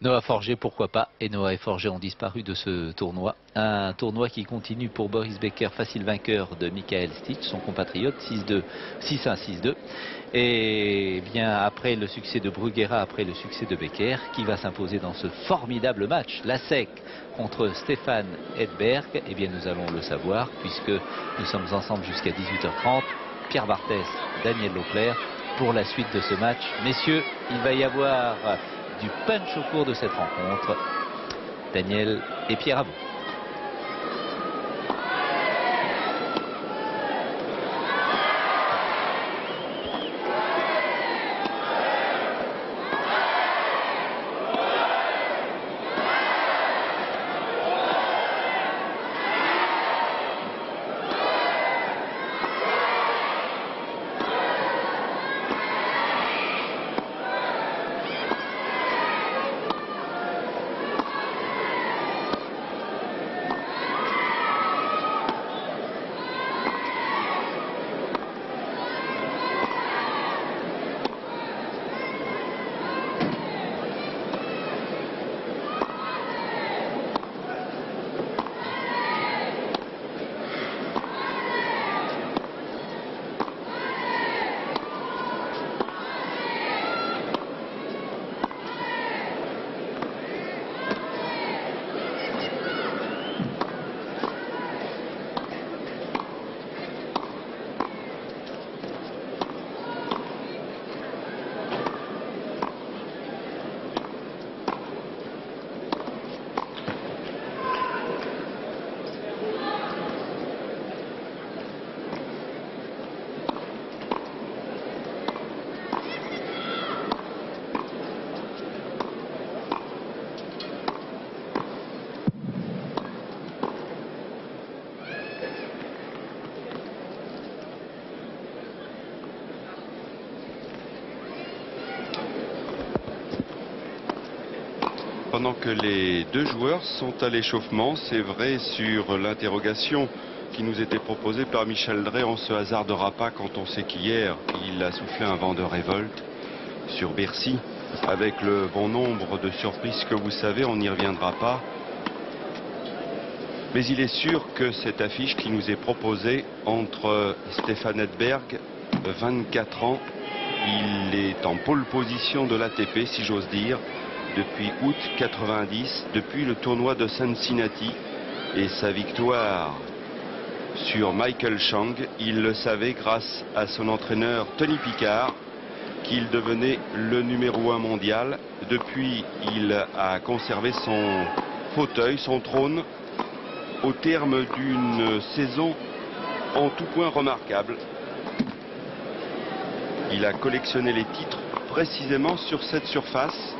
Noah Forger, pourquoi pas, et Noah et Forger ont disparu de ce tournoi. Un tournoi qui continue pour Boris Becker, facile vainqueur de Michael Stich, son compatriote, 6-2, 6-1, 6-2. Et bien après le succès de Bruguera, après le succès de Becker, qui va s'imposer dans ce formidable match, la SEC contre Stéphane Edberg, eh bien nous allons le savoir, puisque nous sommes ensemble jusqu'à 18h30. Pierre Barthès, Daniel Leclerc, pour la suite de ce match. Messieurs, il va y avoir du punch au cours de cette rencontre. Daniel et Pierre, à vous. Pendant que les deux joueurs sont à l'échauffement, c'est vrai sur l'interrogation qui nous était proposée par Michel Drey, on se hasardera pas quand on sait qu'hier il a soufflé un vent de révolte sur Bercy, avec le bon nombre de surprises que vous savez, on n'y reviendra pas. Mais il est sûr que cette affiche qui nous est proposée entre Stéphane Edberg, 24 ans, il est en pole position de l'ATP si j'ose dire, depuis août 90, depuis le tournoi de Cincinnati et sa victoire sur Michael Chang. Il le savait grâce à son entraîneur Tony Picard qu'il devenait le numéro 1 mondial. Depuis, il a conservé son fauteuil, son trône, au terme d'une saison en tout point remarquable. Il a collectionné les titres précisément sur cette surface.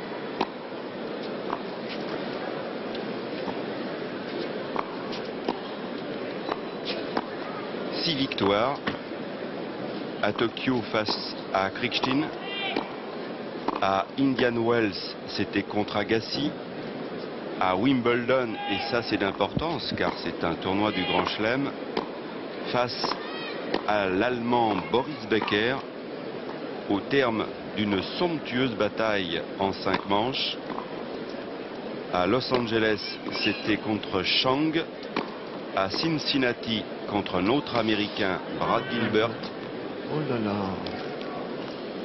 Victoire à Tokyo face à Krichtin, à Indian Wells c'était contre Agassi, à Wimbledon, et ça c'est d'importance car c'est un tournoi du Grand Chelem, face à l'Allemand Boris Becker au terme d'une somptueuse bataille en 5 manches. À Los Angeles c'était contre Chang, à Cincinnati contre un autre Américain, Brad Gilbert. Oh là là.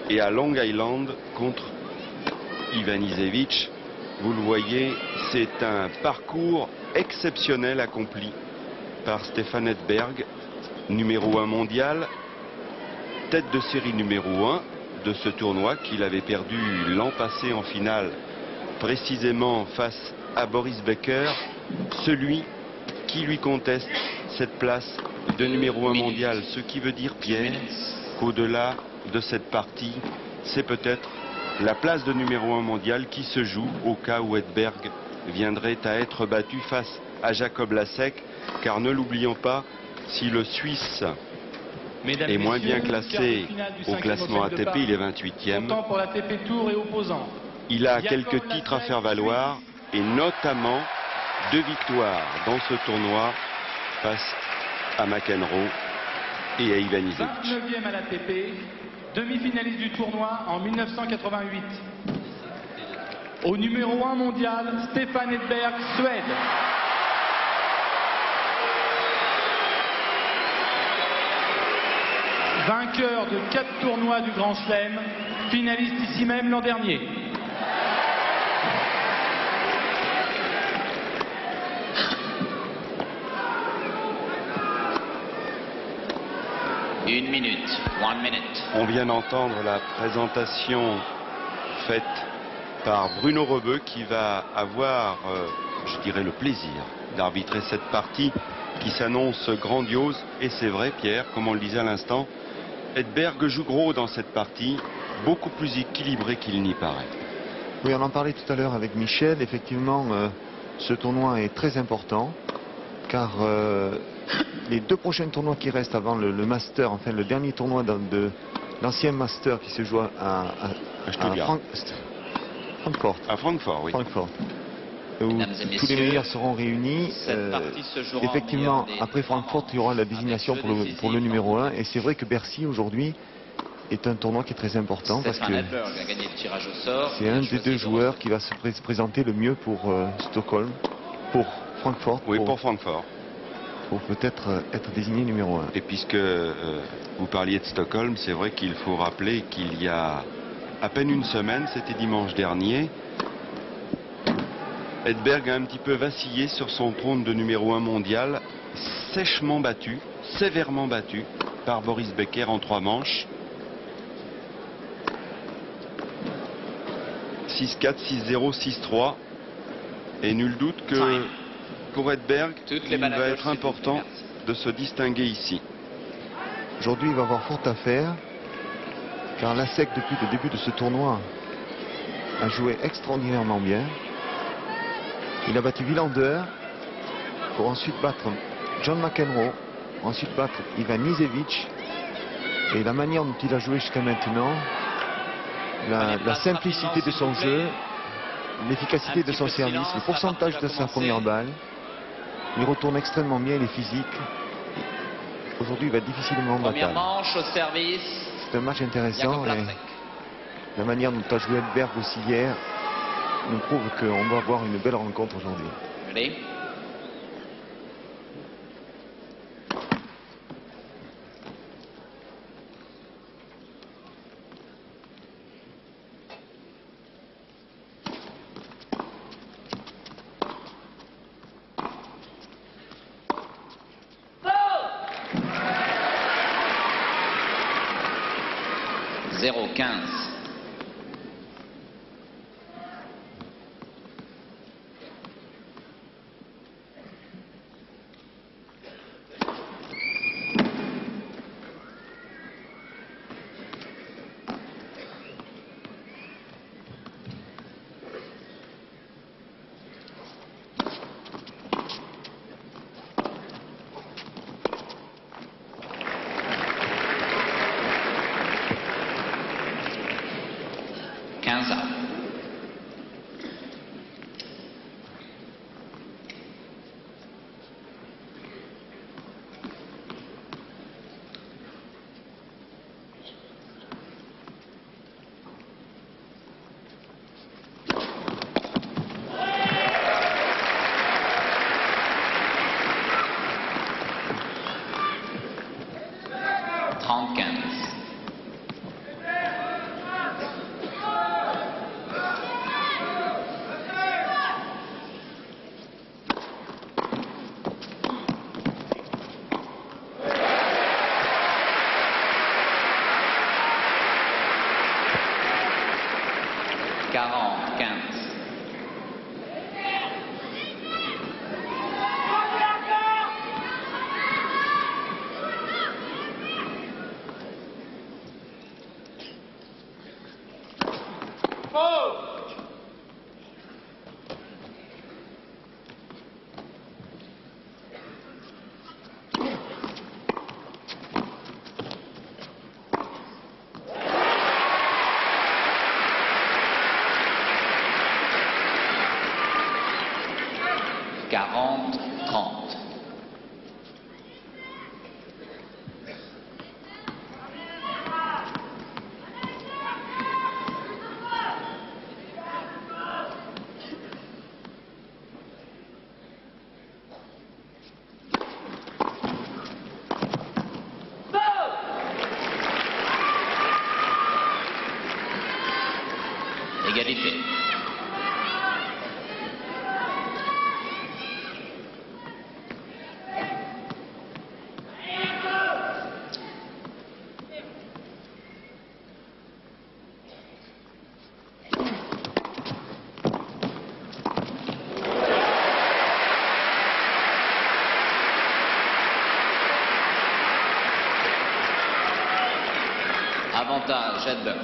Et à Long Island contre Ivanisevic. Vous le voyez, c'est un parcours exceptionnel accompli par Stéphane Edberg, numéro 1 mondial, tête de série numéro 1 de ce tournoi qu'il avait perdu l'an passé en finale, précisément face à Boris Becker, celui qui lui conteste cette place de numéro 1 mondial. Ce qui veut dire, Pierre, qu'au-delà de cette partie, c'est peut-être la place de numéro 1 mondial qui se joue au cas où Edberg viendrait à être battu face à Jacob Lasek. Car ne l'oublions pas, si le Suisse est moins bien classé au classement ATP, il est 28e. Il a quelques titres à faire valoir et notamment 2 victoires dans ce tournoi face à McEnroe et à Ivanisevic. 29e à l'ATP, demi-finaliste du tournoi en 1988. au numéro 1 mondial, Stefan Edberg, Suède. Vainqueur de 4 tournois du Grand Chelem, finaliste ici même l'an dernier. Une minute, 1 minute. On vient d'entendre la présentation faite par Bruno Rebeu qui va avoir, je dirais, le plaisir d'arbitrer cette partie qui s'annonce grandiose. Et c'est vrai, Pierre, comme on le disait à l'instant, Edberg joue gros dans cette partie, beaucoup plus équilibré qu'il n'y paraît. Oui, on en parlait tout à l'heure avec Michel. Effectivement, ce tournoi est très important car les 2 prochains tournois qui restent avant le Master, enfin le dernier tournoi de l'ancien Master qui se joue à Francfort. À Francfort, oui. Francfort, où tous les meilleurs seront réunis. Effectivement, après Francfort, il y aura la désignation pour le numéro 1. Et c'est vrai que Bercy, aujourd'hui, est un tournoi qui est très important parce que c'est un des 2 joueurs qui va se présenter le mieux pour Stockholm, pour Francfort. Oui, pour Francfort. Pour peut-être être désigné numéro 1. Et puisque vous parliez de Stockholm, c'est vrai qu'il faut rappeler qu'il y a à peine une semaine, c'était dimanche dernier, Edberg a un petit peu vacillé sur son trône de numéro 1 mondial, sèchement battu, sévèrement battu par Boris Becker en 3 manches. 6-4, 6-0, 6-3. Et nul doute que pour Edberg, il va être important de se distinguer ici. Aujourd'hui, il va avoir fort à faire, car la SEC, depuis le début de ce tournoi, a joué extraordinairement bien. Il a battu Wilander pour ensuite battre John McEnroe, ensuite battre Ivan Nisevich. Et la manière dont il a joué jusqu'à maintenant, la simplicité de son jeu, l'efficacité de son service, le pourcentage de sa première balle, il retourne extrêmement bien, il est physique. Aujourd'hui, il va difficilement Première battre. manche au service. C'est un match intéressant et la manière dont a joué Edberg aussi hier nous prouve qu'on va avoir une belle rencontre aujourd'hui. Ready? Zéro 15. Égalité. Avantage, Edberg.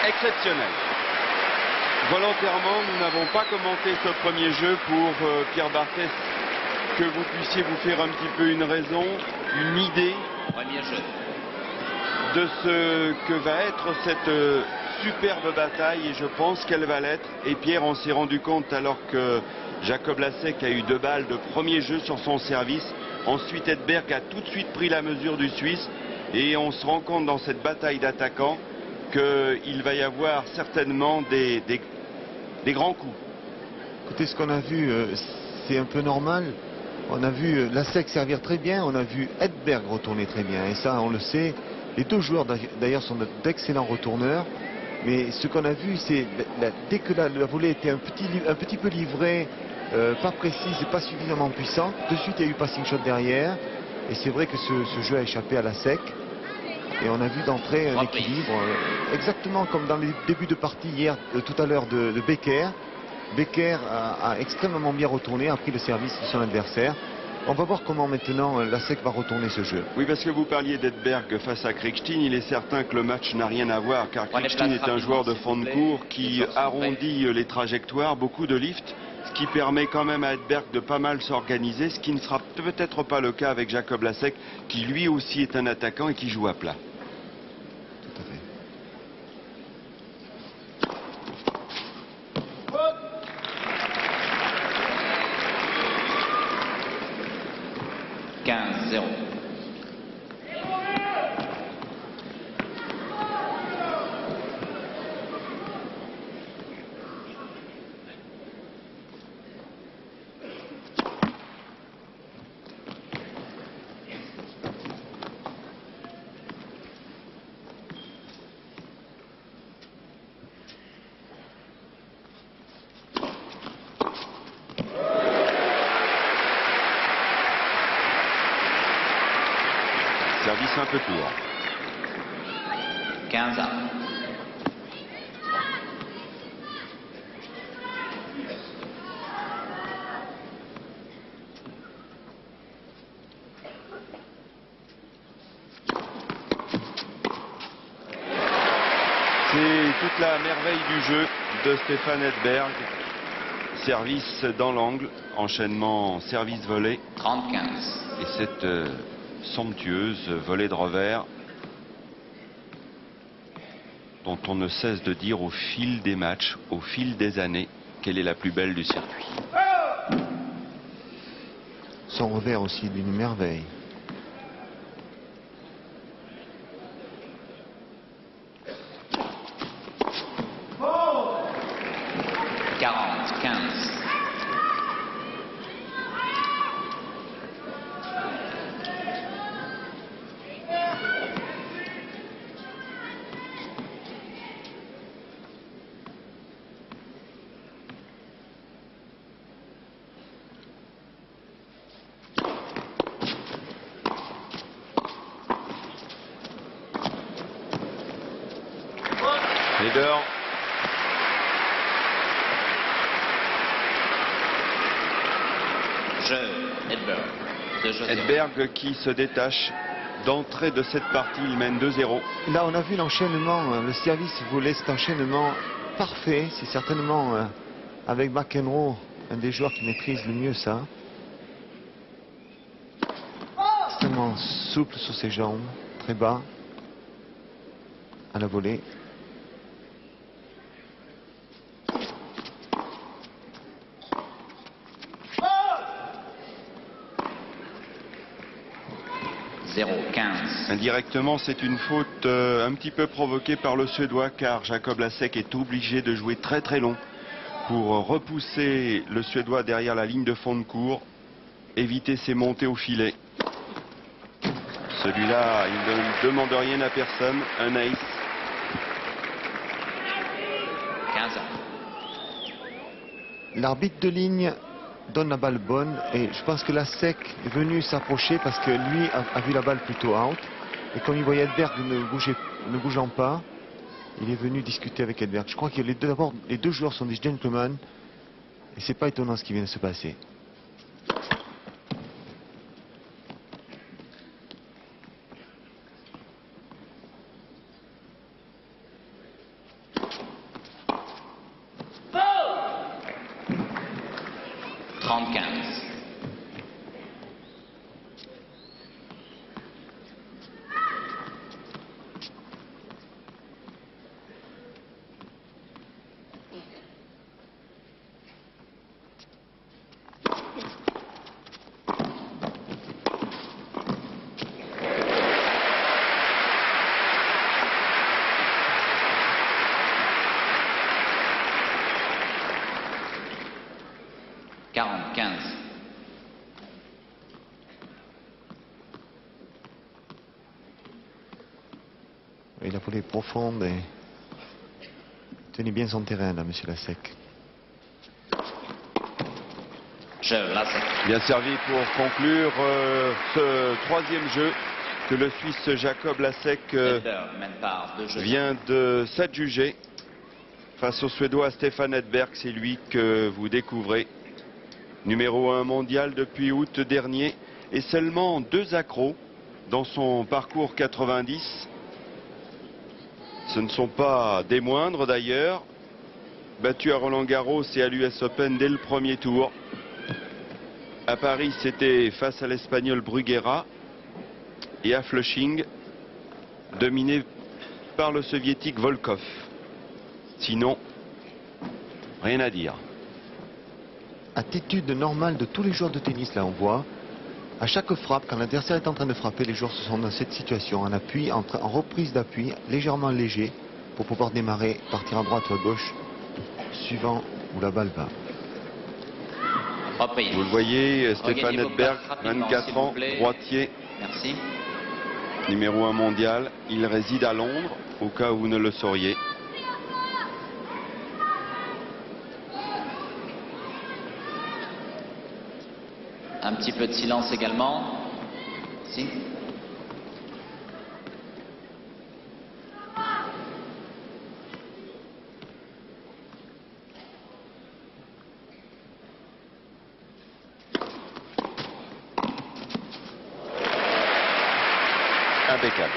Exceptionnel. Volontairement, nous n'avons pas commenté ce premier jeu pour Pierre Barthès, que vous puissiez vous faire un petit peu une raison, une idée Premier jeu. de ce que va être cette superbe bataille, et je pense qu'elle va l'être. Et Pierre, on s'est rendu compte alors que Jacob Lasek a eu 2 balles de premier jeu sur son service. Ensuite, Edberg a tout de suite pris la mesure du Suisse, et on se rend compte dans cette bataille d'attaquants qu'il va y avoir certainement des grands coups. Écoutez, ce qu'on a vu, c'est un peu normal. On a vu Lasek servir très bien, on a vu Edberg retourner très bien. Et ça, on le sait. Les 2 joueurs, d'ailleurs, sont d'excellents retourneurs. Mais ce qu'on a vu, c'est dès que la volée était un petit peu livrée, pas précise et pas suffisamment puissante, de suite, il y a eu passing shot derrière. Et c'est vrai que ce jeu a échappé à Lasek. Et on a vu d'entrée un équilibre, exactement comme dans les débuts de partie hier, tout à l'heure de Becker. Becker a extrêmement bien retourné, a pris le service de son adversaire. On va voir comment maintenant Lasek va retourner ce jeu. Oui, parce que vous parliez d'Edberg face à Krickstein. Il est certain que le match n'a rien à voir, car Krickstein est un joueur de fond de cours qui arrondit les trajectoires, beaucoup de lift, ce qui permet quand même à Edberg de pas mal s'organiser, ce qui ne sera peut-être pas le cas avec Jacob Lasek, qui lui aussi est un attaquant et qui joue à plat. Tout à fait. 15-0. Service un peu court. 15 à. C'est toute la merveille du jeu de Stéphane Edberg. Service dans l'angle, enchaînement service-volée. 30-15. Et cette somptueuse volée de revers dont on ne cesse de dire au fil des matchs, au fil des années, qu'elle est la plus belle du circuit. Son revers aussi d'une merveille. Oh 40-15. Leader. Jeu, Edberg. De jeu Edberg qui se détache d'entrée de cette partie, il mène 2-0. Là, on a vu l'enchaînement, le service volé, cet enchaînement parfait. C'est certainement, avec McEnroe, un des joueurs qui maîtrise le mieux ça. Extrêmement souple sur ses jambes, très bas, à la volée. 0-15. Indirectement, c'est une faute un petit peu provoquée par le Suédois, car Jacob Lasek est obligé de jouer très très long pour repousser le Suédois derrière la ligne de fond de cours, éviter ses montées au filet. Celui-là, il ne demande rien à personne, un ace. 15 ans. L'arbitre de ligne donne la balle bonne et je pense que Lasek est venu s'approcher parce que lui a vu la balle plutôt out. Et comme il voyait Edberg ne bougeant pas, il est venu discuter avec Edberg. Je crois que d'abord, les deux joueurs sont des gentlemen et c'est pas étonnant ce qui vient de se passer. Il a volé profonde et tenez bien son terrain là, monsieur Lasek. Bien servi pour conclure ce troisième jeu que le Suisse Jacob Lasek vient de s'adjuger face au Suédois Stefan Edberg. C'est lui que vous découvrez. Numéro 1 mondial depuis août dernier et seulement 2 accros dans son parcours 90. Ce ne sont pas des moindres d'ailleurs. Battu à Roland-Garros et à l'US Open dès le premier tour. À Paris, c'était face à l'Espagnol Bruguera. Et à Flushing, dominé par le Soviétique Volkov. Sinon, rien à dire. Attitude normale de tous les joueurs de tennis, là on voit. À chaque frappe, quand l'adversaire est en train de frapper, les joueurs se sont dans cette situation, en appui, en reprise d'appui, légèrement léger, pour pouvoir démarrer, partir à droite ou à gauche, suivant où la balle va. Vous le voyez, Stefan Edberg, 24 ans, droitier. Merci. Numéro 1 mondial. Il réside à Londres, au cas où vous ne le sauriez. Un petit peu de silence également. Si. Impeccable.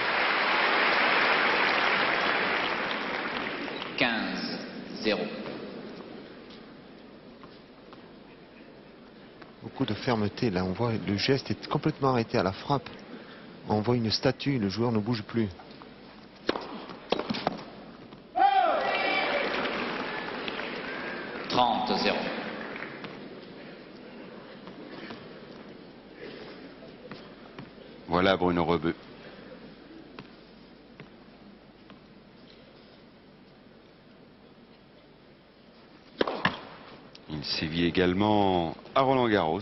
15-0. Beaucoup de fermeté, là on voit le geste est complètement arrêté à la frappe. On voit une statue, le joueur ne bouge plus. « 30-0. » Voilà Bruno Rebeu. Il sévit également à Roland-Garros.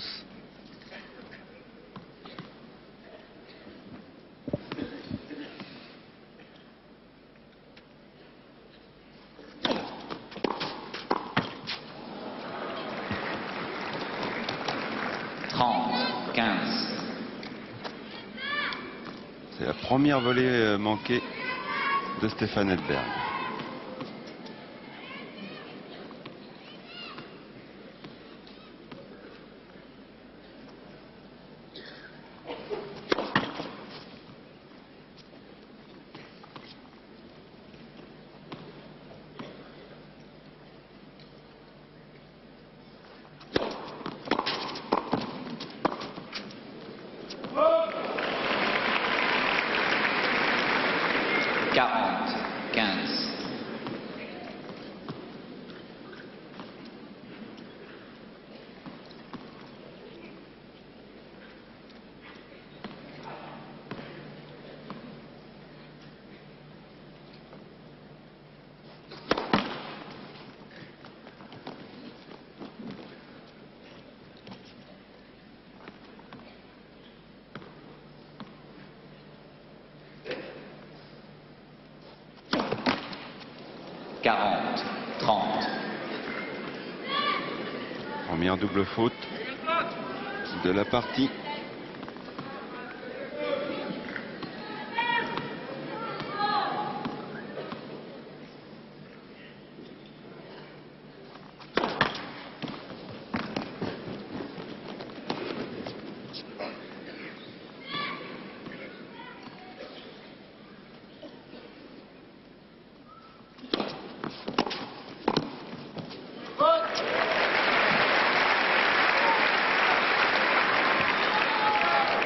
C'est la première volée manquée de Stefan Edberg. Quarante, 15. 40, 30. Première double faute de la partie.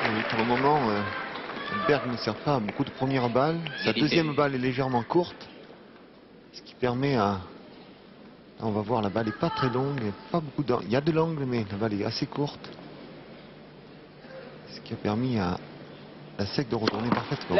Oui, pour le moment, Berg ne sert pas à beaucoup de premières balles. Sa deuxième balle est légèrement courte, ce qui permet à... On va voir, la balle n'est pas très longue, pas beaucoup d'angle. Il y a de l'angle, mais la balle est assez courte. Ce qui a permis à la sec de retourner parfaitement.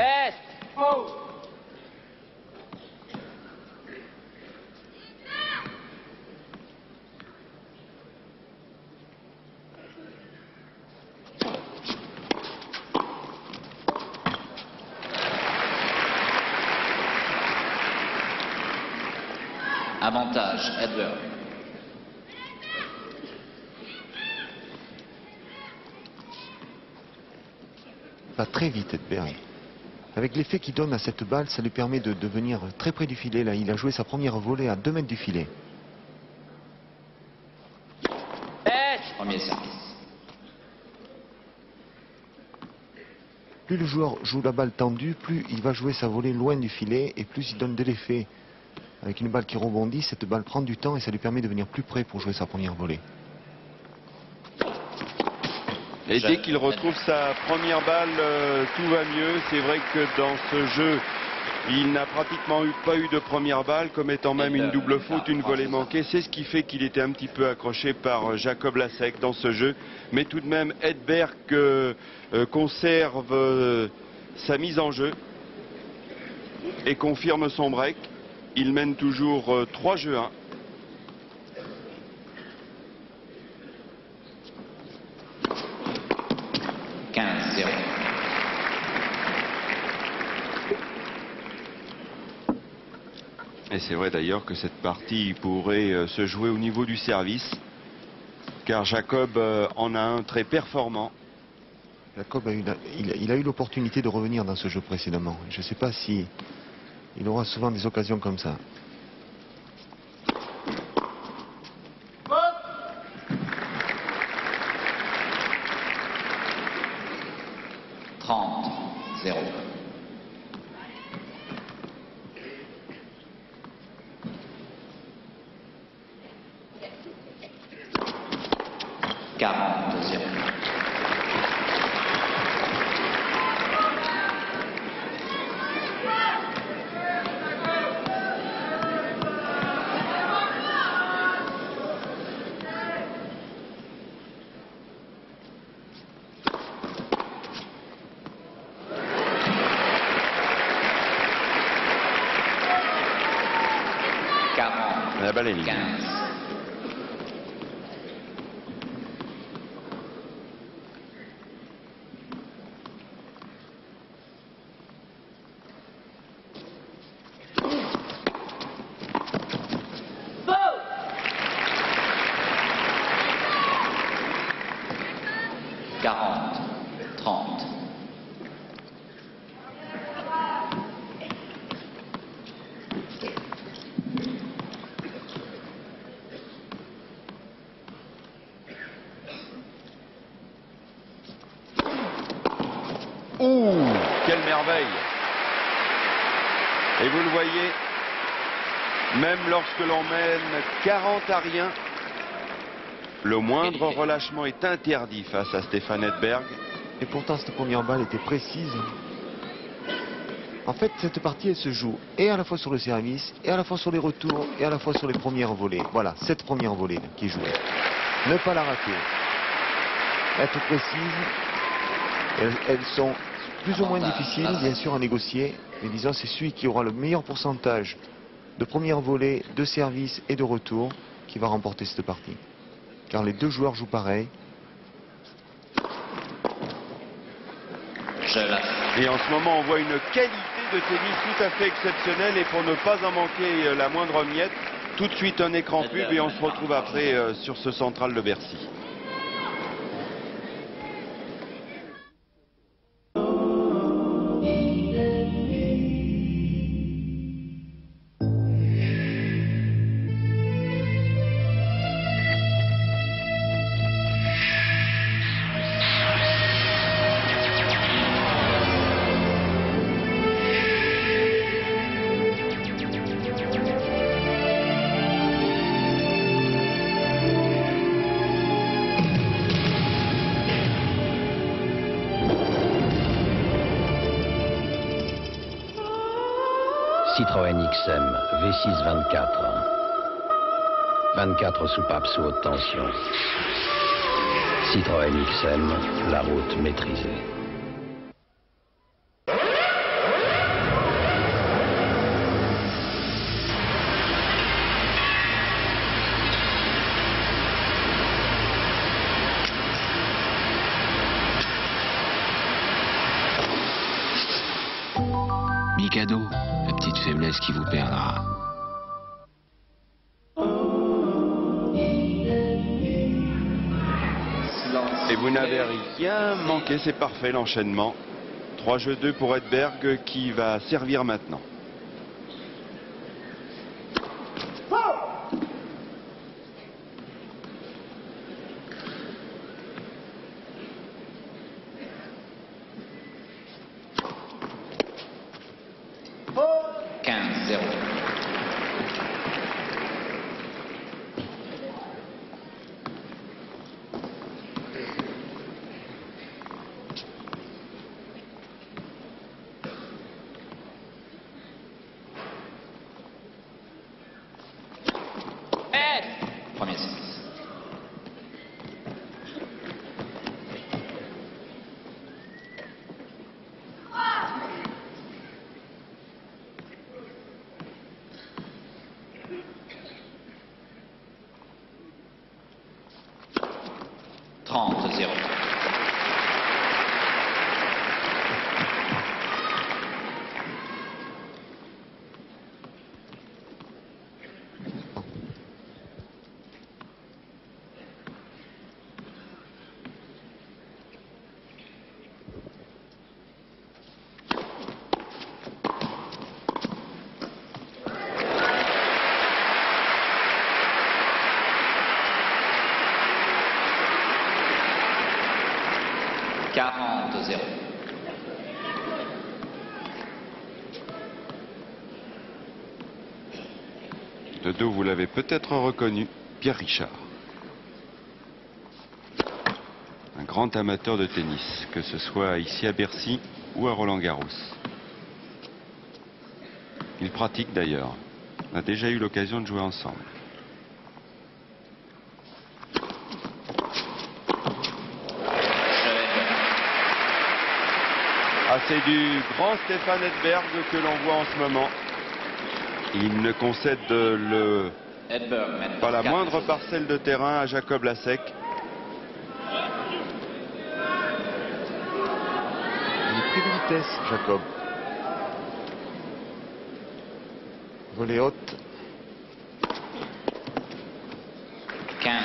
Avantage, Edberg. Va très vite, Edberg. Avec l'effet qu'il donne à cette balle, ça lui permet de venir très près du filet. Là, il a joué sa première volée à 2 mètres du filet. Premier service. Plus le joueur joue la balle tendue, plus il va jouer sa volée loin du filet et plus il donne de l'effet. Avec une balle qui rebondit, cette balle prend du temps et ça lui permet de venir plus près pour jouer sa première volée. Et dès qu'il retrouve sa première balle, tout va mieux. C'est vrai que dans ce jeu, il n'a pratiquement pas eu de première balle, commettant même une double faute, une volée manquée. C'est ce qui fait qu'il était un petit peu accroché par Jacob Lasek dans ce jeu. Mais tout de même, Edberg conserve sa mise en jeu et confirme son break. Il mène toujours 3-1. 15-0. Et c'est vrai d'ailleurs que cette partie pourrait se jouer au niveau du service, car Jacob en a un très performant. Jacob il a eu l'opportunité de revenir dans ce jeu précédemment. Je ne sais pas si il aura souvent des occasions comme ça. Zéro. Zéro. La balle est libre. 15. Quelle merveille! Et vous le voyez, même lorsque l'on mène 40-0, le moindre relâchement est interdit face à Stefan Edberg. Et pourtant, cette première balle était précise. En fait, cette partie, elle se joue et à la fois sur le service, et à la fois sur les retours, et à la fois sur les premières volées. Voilà, cette première volée là, qui est jouée. Ne pas la rater. Être précise. Elles sont plus ou moins difficiles, bien sûr, à négocier. Mais disons, c'est celui qui aura le meilleur pourcentage de première volée, de service et de retour qui va remporter cette partie. Car les deux joueurs jouent pareil. Et en ce moment, on voit une qualité de tennis tout à fait exceptionnel et pour ne pas en manquer la moindre miette, tout de suite un écran pub et on se retrouve après sur ce central de Bercy. Citroën XM V6 24. 24 soupapes sous haute tension. Citroën XM, la route maîtrisée. Mikado, la petite faiblesse qui vous perdra. Et vous n'avez rien manqué, c'est parfait l'enchaînement. 3-2 pour Edberg qui va servir maintenant. Premier service. Trente, 0. Quarante, 0. De dos, vous l'avez peut-être reconnu, Pierre Richard. Un grand amateur de tennis, que ce soit ici à Bercy ou à Roland-Garros. Il pratique d'ailleurs. On a déjà eu l'occasion de jouer ensemble. Ah, c'est du grand Stéphane Edberg que l'on voit en ce moment. Il ne concède pas la moindre parcelle de terrain à Jacob Lasek. Il est pris de vitesse, Jacob. Volée haute. 15,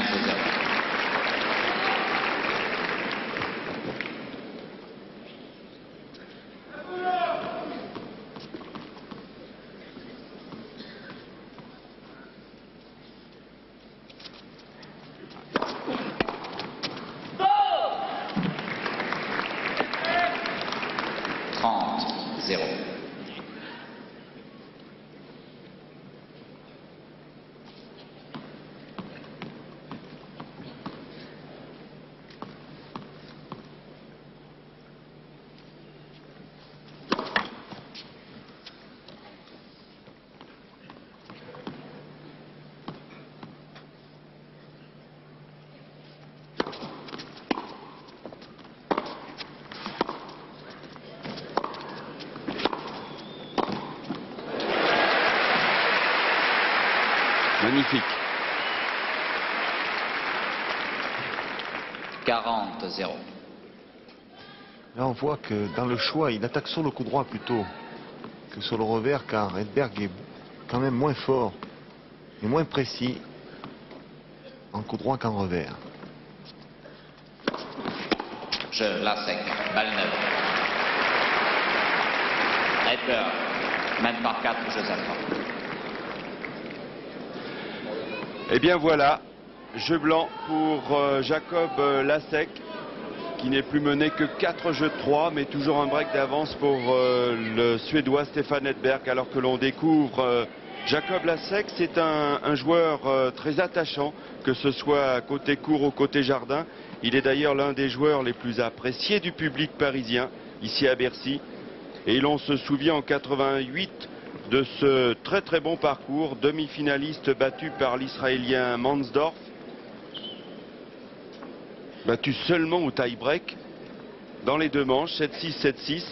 0. Magnifique. 40, 0. Là, on voit que dans le choix, il attaque sur le coup droit plutôt. que sur le revers, car Edberg est quand même moins fort et moins précis en coup droit qu'en revers. Jeu, la sec, balle neuve. Edberg mène par 4 jeux à 3. Et bien voilà, jeu blanc pour Jacob Lasek, qui n'est plus mené que 4 jeux de 3, mais toujours un break d'avance pour le Suédois Stefan Edberg, alors que l'on découvre Jacob Lasek. C'est un joueur très attachant, que ce soit côté court ou côté jardin. Il est d'ailleurs l'un des joueurs les plus appréciés du public parisien, ici à Bercy. Et l'on se souvient en 88 de ce très très bon parcours, demi-finaliste battu par l'Israélien Mansdorf, battu seulement au tie-break dans les deux manches, 7-6, 7-6.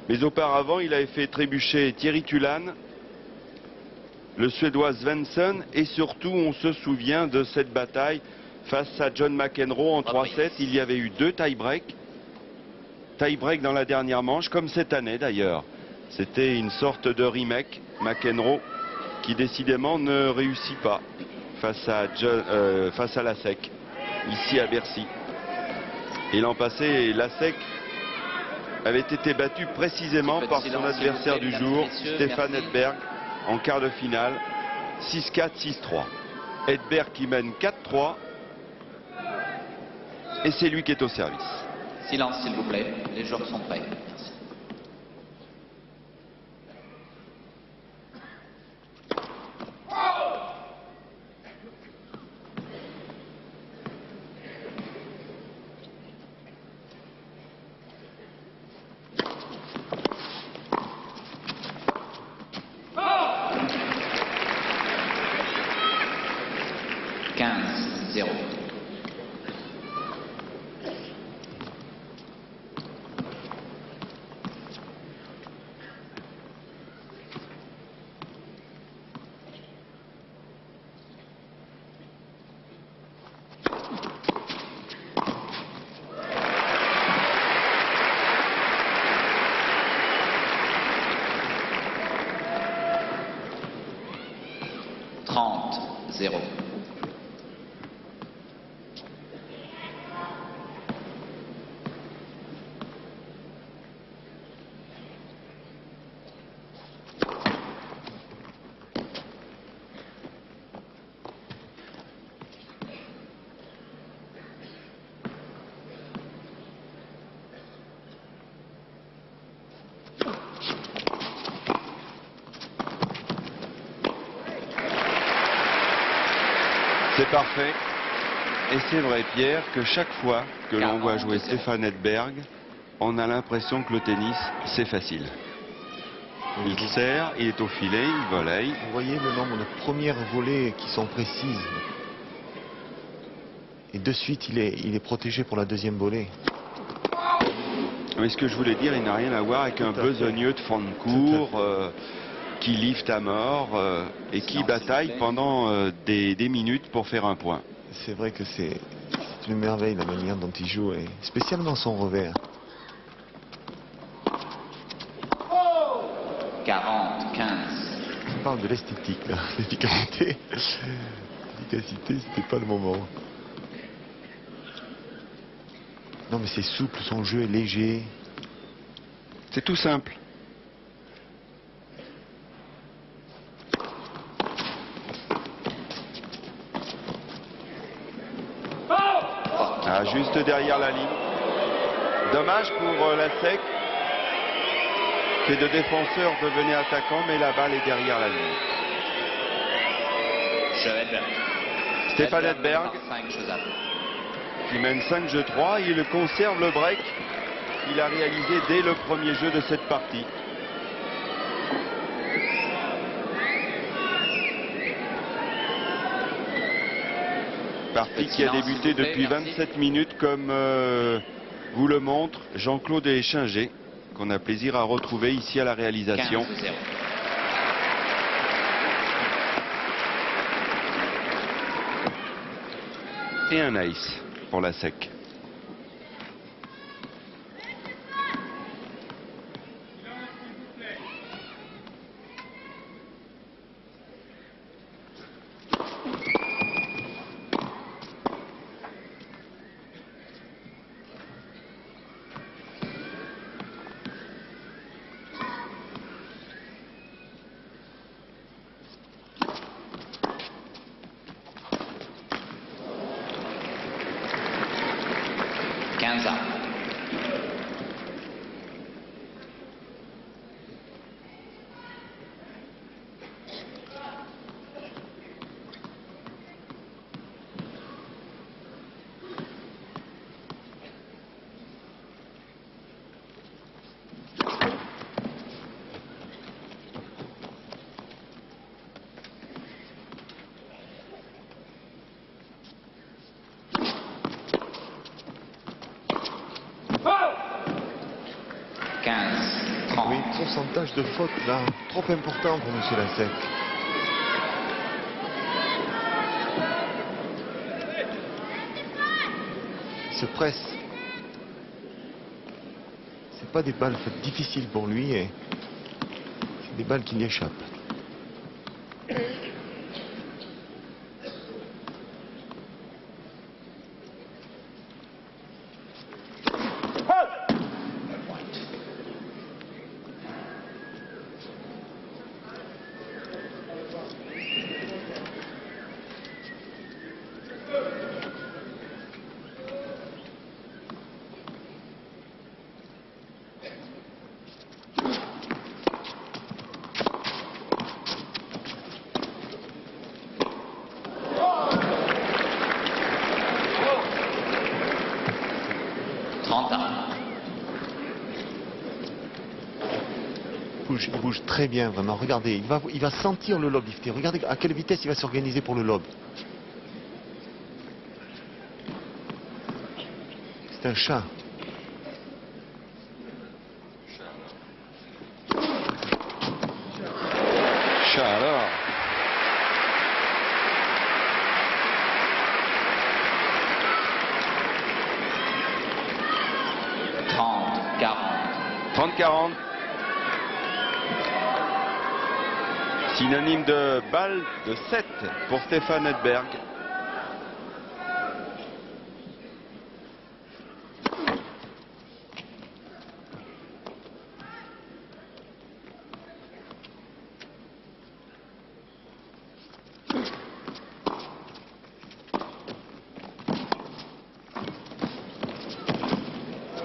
Mais auparavant, il avait fait trébucher Thierry Tulan, le Suédois Svensson, et surtout, on se souvient de cette bataille face à John McEnroe en 3-7. Il y avait eu 2 tie-breaks. Tie-break dans la dernière manche, comme cette année d'ailleurs. C'était une sorte de remake, McEnroe, qui décidément ne réussit pas face à Lasek, ici à Bercy. Et l'an passé, Lasek avait été battu précisément par son adversaire du jour, Stefan Edberg, en quart de finale, 6-4, 6-3. Edberg qui mène 4-3, et c'est lui qui est au service. Silence s'il vous plaît, les joueurs sont prêts. Merci. C'est parfait. Et c'est vrai, Pierre, que chaque fois que l'on voit jouer Stefan Edberg, on a l'impression que le tennis, c'est facile. Il sert, il est au filet, il volaille. Vous voyez le nombre de premières volées qui sont précises. Et de suite, il est protégé pour la deuxième volée. Mais ce que je voulais dire, il n'a rien à voir avec un besogneux de fond de cours qui lift à mort et qui bataille pendant des minutes pour faire un point. C'est vrai que c'est une merveille la manière dont il joue, et spécialement son revers. 40, 15. On parle de l'esthétique, là. L'efficacité. L'efficacité, c'était pas le moment. Non, mais c'est souple, son jeu est léger. C'est tout simple. Ah, juste derrière la ligne. Dommage pour Lasek. Ces deux défenseurs devenaient attaquants, mais la balle est derrière la ligne. Stefan Edberg qui mène 5 jeux 3. Il conserve le break qu'il a réalisé dès le premier jeu de cette partie. Partie qui a débuté depuis 27 minutes, comme vous le montre Jean-Claude Échinger, qu'on a plaisir à retrouver ici à la réalisation. 15-0. Et un ace pour Lasek. 15-1. Oui, pourcentage de faute là, trop important pour M. Lasek. Il se presse. C'est pas des balles difficiles pour lui et c'est des balles qui lui échappent. Il bouge très bien, vraiment. Regardez, il va sentir le lob lifté. Regardez à quelle vitesse il va s'organiser pour le lob. C'est un chat. Chat alors. « 30-40. Synonyme de balle de 7 pour Stefan Edberg.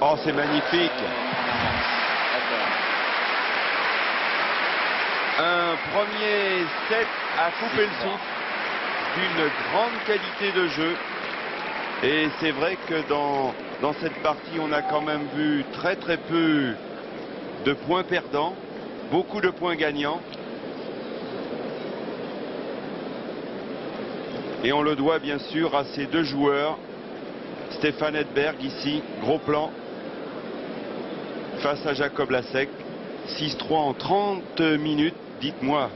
Oh, c'est magnifique. Un premier set à couper le souffle, d'une grande qualité de jeu. Et c'est vrai que dans cette partie, on a quand même vu très peu de points perdants, beaucoup de points gagnants. Et on le doit bien sûr à ces deux joueurs, Stefan Edberg ici, gros plan, face à Jacob Lasek, 6-3 en 30 minutes. Dites-moi,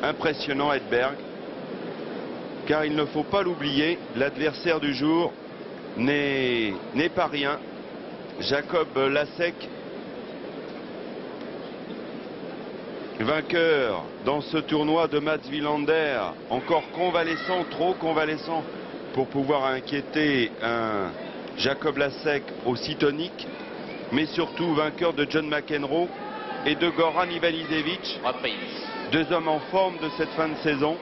impressionnant Edberg, car il ne faut pas l'oublier, l'adversaire du jour n'est pas rien. Jacob Lasek, vainqueur dans ce tournoi de Mats Wilander, encore convalescent, trop convalescent pour pouvoir inquiéter un Jacob Lasek aussi tonique, mais surtout vainqueur de John McEnroe et de Goran Ivanisevic, deux hommes en forme de cette fin de saison.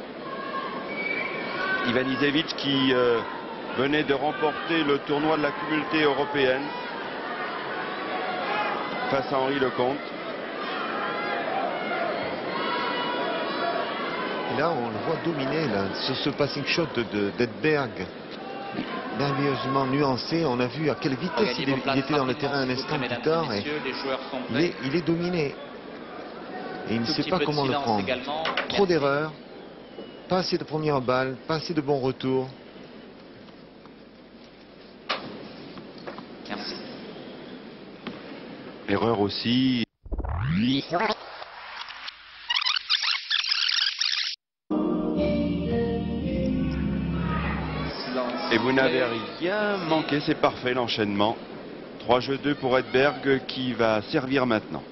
Ivanisevic qui venait de remporter le tournoi de la Communauté européenne face à Henri Lecomte. Et là, on le voit dominer là, sur ce passing shot d'Edberg. Merveilleusement nuancé. On a vu à quelle vitesse il était dans le terrain un instant plus tard. Et il est dominé. Et il ne sait pas comment le prendre. Trop d'erreurs. Pas assez de première balle. Pas assez de bons retours. Merci. Erreur aussi. Et vous n'avez rien manqué, c'est parfait l'enchaînement. 3-2 pour Edberg qui va servir maintenant.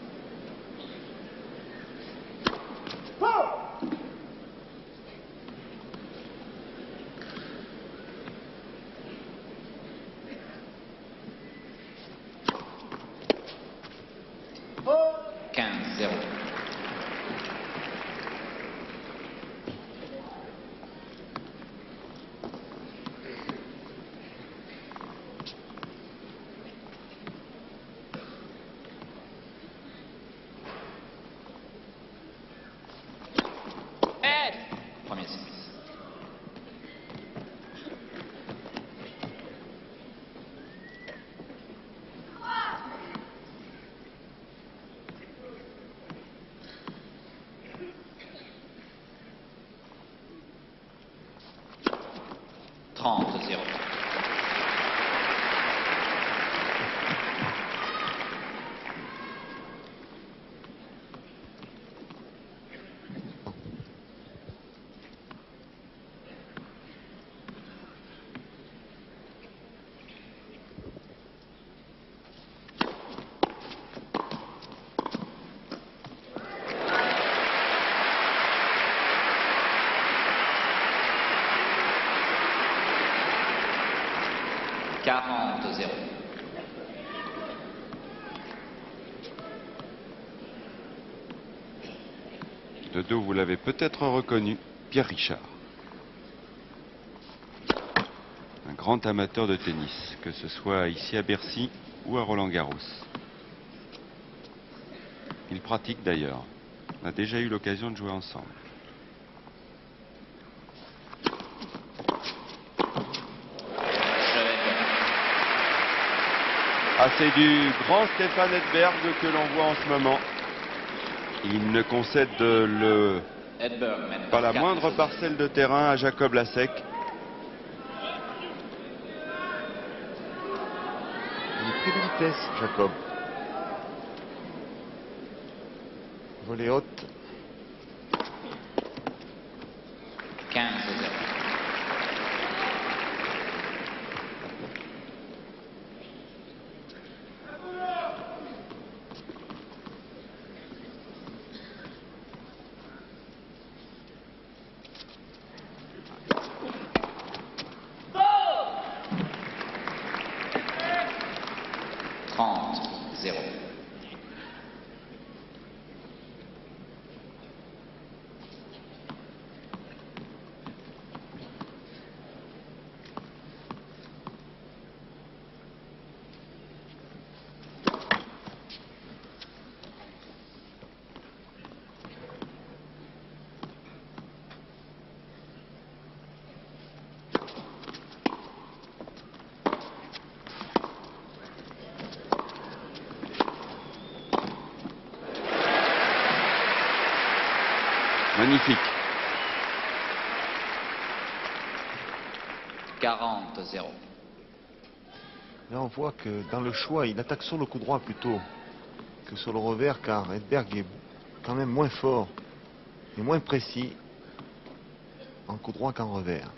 0. De dos, vous l'avez peut-être reconnu, Pierre Richard. Un grand amateur de tennis, que ce soit ici à Bercy ou à Roland-Garros. Il pratique d'ailleurs. On a déjà eu l'occasion de jouer ensemble. Ah, c'est du grand Stéphane Edberg que l'on voit en ce moment. Il ne concède pas la moindre parcelle de terrain à Jacob Lasek. Il est pris de vitesse, Jacob. Volée haute. 15-0. Magnifique. 40-0. Là, on voit que dans le choix, il attaque sur le coup droit plutôt que sur le revers, car Edberg est quand même moins fort et moins précis en coup droit qu'en revers.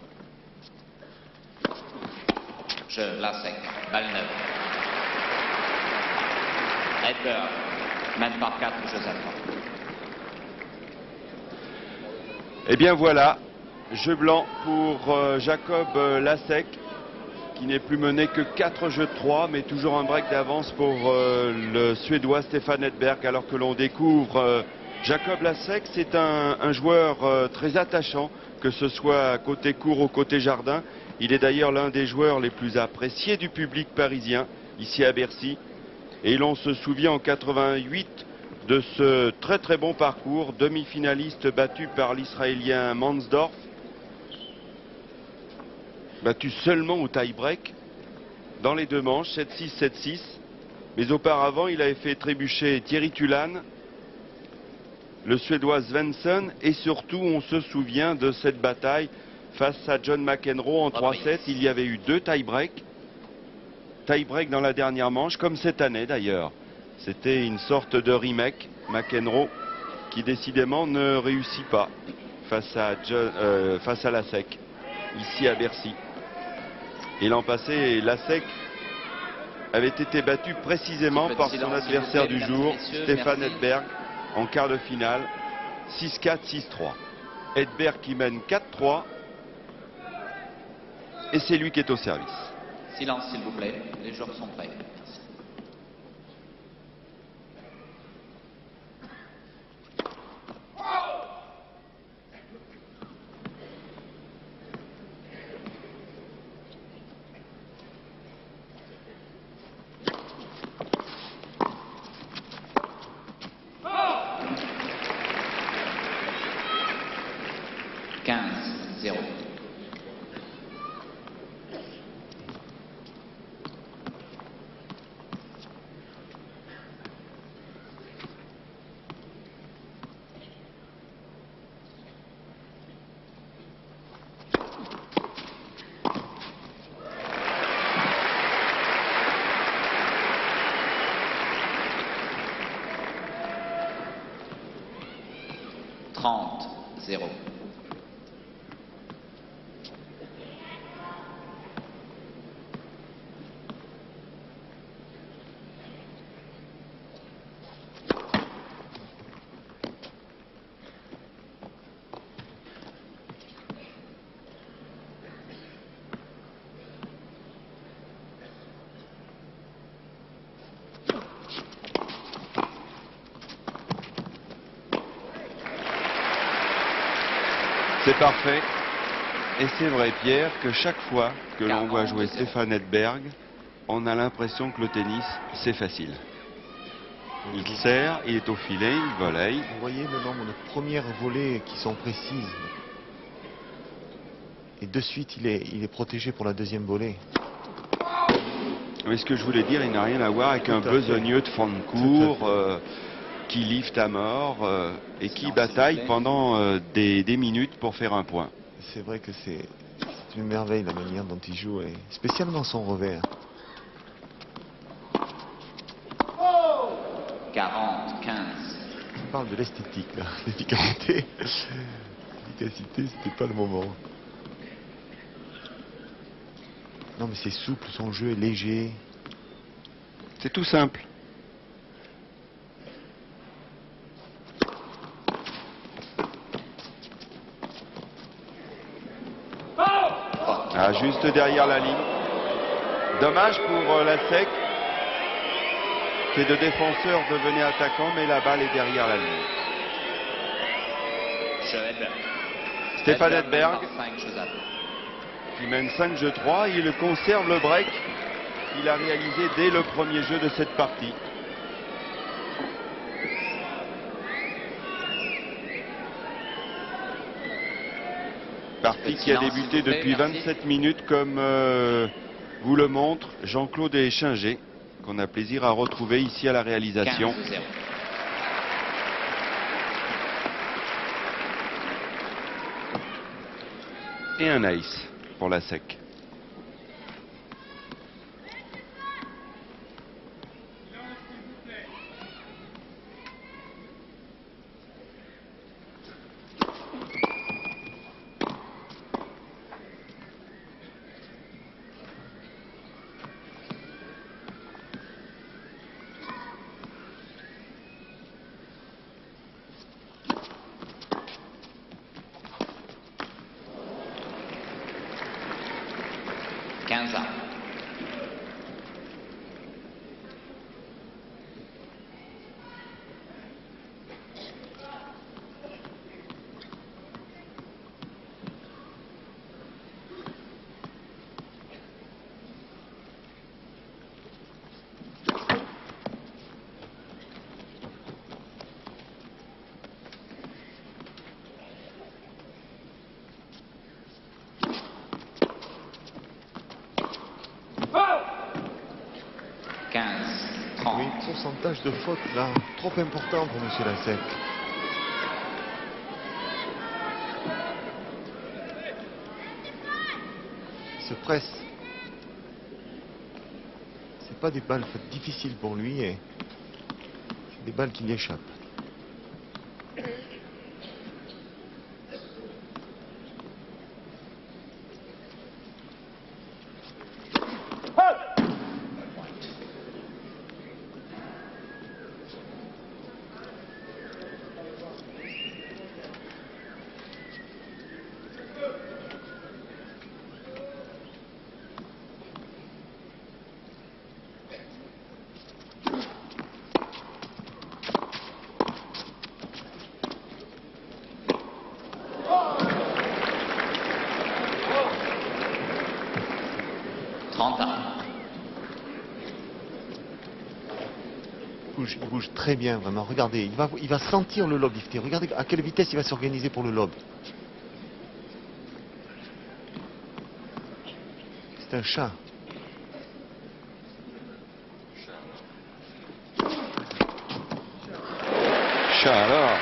Je la sec. Balle neuve. Edberg mène par 4 jeux à 3. Et bien voilà, jeu blanc pour Jacob Lasek, qui n'est plus mené que 4 jeux de 3, mais toujours un break d'avance pour le Suédois Stéphane Edberg, alors que l'on découvre Jacob Lasek. C'est un joueur très attachant, que ce soit côté court ou côté jardin. Il est d'ailleurs l'un des joueurs les plus appréciés du public parisien, ici à Bercy. Et l'on se souvient en 88 de ce très très bon parcours, demi-finaliste battu par l'Israélien Mansdorf, battu seulement au tie-break dans les deux manches, 7-6, 7-6. Mais auparavant, il avait fait trébucher Thierry Tulane, le Suédois Svensson, et surtout, on se souvient de cette bataille face à John McEnroe en 3-7. Il y avait eu 2 tie-breaks. Tie-break dans la dernière manche, comme cette année d'ailleurs. C'était une sorte de remake, McEnroe, qui décidément ne réussit pas face à Lasek, ici à Bercy. Et l'an passé, Lasek avait été battu précisément par son adversaire du jour, Stéphane Edberg, en quart de finale, 6-4, 6-3. Edberg qui mène 4-3, et c'est lui qui est au service. Silence s'il vous plaît, les joueurs sont prêts. Merci. parfait. Et c'est vrai, Pierre, que chaque fois que l'on voit jouer 40-0. Stefan Edberg, on a l'impression que le tennis, c'est facile. Il sert, il est au filet, il volaille. Vous voyez le nombre de premières volées qui sont précises. Et de suite, il est protégé pour la deuxième volée. Mais ce que je voulais dire, il n'a rien à voir avec Tout un à fait. besogneux de fond de cours qui lift à mort et qui Silence, bataille s'il vous plaît. pendant des minutes pour faire un point. C'est vrai que c'est une merveille la manière dont il joue, et spécialement son revers. 40-15. On parle de l'esthétique, là. L'efficacité. L'efficacité, c'était pas le moment. Non, mais c'est souple, son jeu est léger. C'est tout simple. Ah, juste derrière la ligne. Dommage pour la SEC. Ces deux défenseurs devenaient attaquants, mais la balle est derrière la ligne. Stefan Edberg qui mène 5 jeux 3. Il conserve le break qu'il a réalisé dès le premier jeu de cette partie. Partie qui a débuté depuis 27 minutes, comme vous le montre Jean-Claude Échinger, qu'on a plaisir à retrouver ici à la réalisation. 15-0. Et un ace pour la SEC. Oui, pourcentage de faute là, trop important pour M. Lasek. Il se presse. C'est pas des balles difficiles pour lui, et c'est des balles qui lui échappent. Il bouge très bien, vraiment. Regardez, il va sentir le lob lifté. Regardez à quelle vitesse il va s'organiser pour le lob. C'est un chat. Chat alors.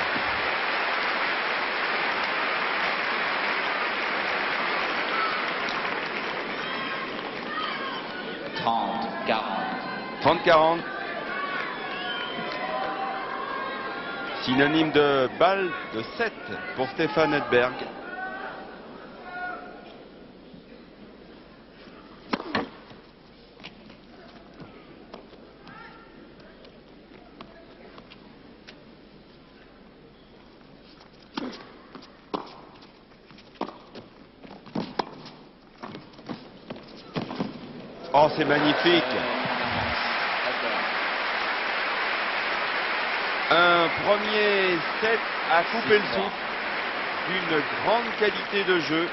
« 30-40. Synonyme de balle de 7 pour Stefan Edberg. Oh, c'est magnifique. Un premier set à couper le souffle. d'une grande qualité de jeu.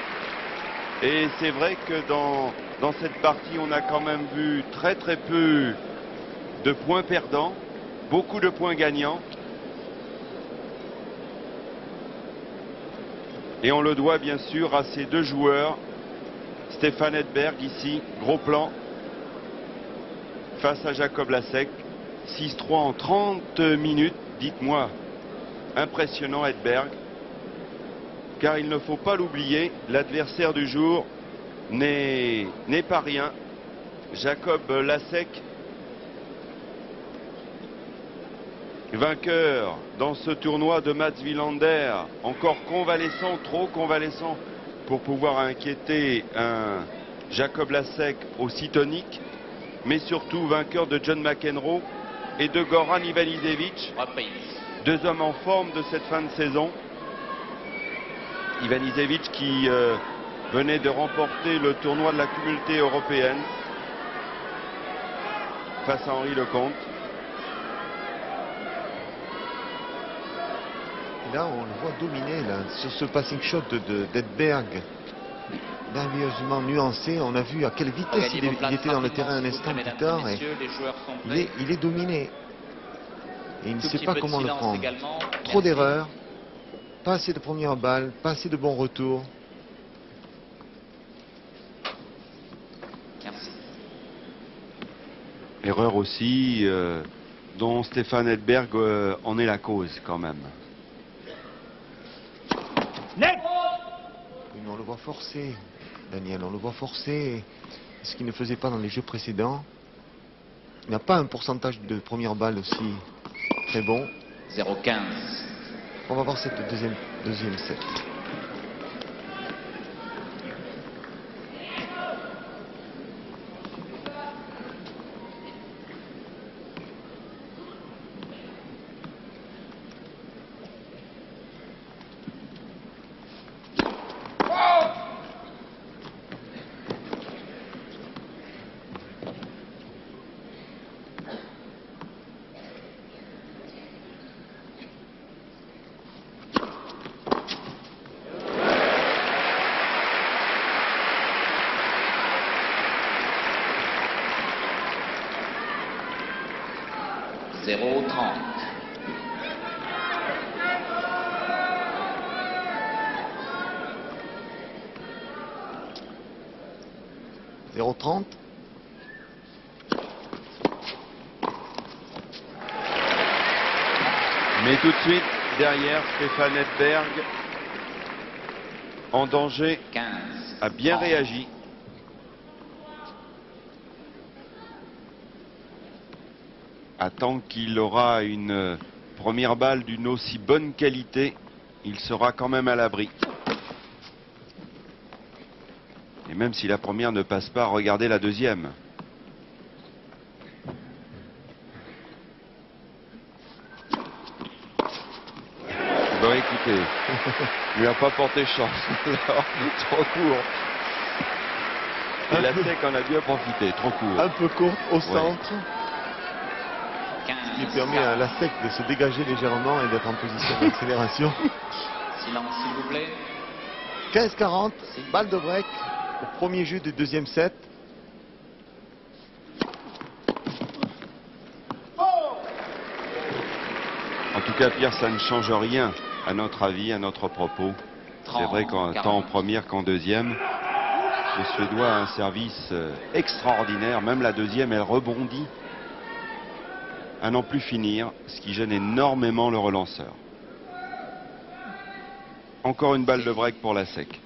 Et c'est vrai que dans cette partie, on a quand même vu très peu de points perdants, beaucoup de points gagnants. Et on le doit bien sûr à ces deux joueurs, Stefan Edberg ici, gros plan, face à Jacob Lasek. 6-3 en 30 minutes, dites-moi, impressionnant Edberg. Car il ne faut pas l'oublier, l'adversaire du jour n'est pas rien. Jacob Lasek, vainqueur dans ce tournoi de Mats Wilander, encore convalescent, trop convalescent pour pouvoir inquiéter un Jacob Lasek aussi tonique, mais surtout vainqueur de John McEnroe et de Goran Ivanisevic, deux hommes en forme de cette fin de saison. Ivanisevic qui venait de remporter le tournoi de la Communauté européenne face à Henri Lecomte. Et là, on le voit dominer là, sur ce passing shot d'Edberg, merveilleusement nuancé. On a vu à quelle vitesse il était dans le terrain un instant plus tard. Et il est dominé. Et il ne sait pas comment le prendre. Trop d'erreurs, pas assez de première balle, pas assez de bons retours. Merci. Erreur aussi dont Stefan Edberg en est la cause quand même. Oui, mais on le voit forcer, Daniel, on le voit forcer. Ce qu'il ne faisait pas dans les jeux précédents. Il n'a pas un pourcentage de première balle aussi très bon. 0-15. On va voir cette deuxième set. Mais tout de suite, derrière, Stefan Edberg, en danger, 15, a bien réagi. Attend qu'il aura une première balle d'une aussi bonne qualité, il sera quand même à l'abri. Et même si la première ne passe pas, regardez la deuxième. Bon, écoutez, il lui a pas porté chance. Trop court. Et la Lasek en a bien profité, trop court. Un peu courte au centre. 15, Qui permet à Lasek de se dégager légèrement et d'être en position d'accélération. Silence, s'il vous plaît. 15-40, balle de break au premier jeu du deuxième set. En tout cas, Pierre, ça ne change rien à notre avis, à notre propos. C'est vrai qu'en tant en première qu'en deuxième, le Suédois a un service extraordinaire. Même la deuxième, elle rebondit à n'en plus finir, ce qui gêne énormément le relanceur. Encore une balle de break pour Lasek.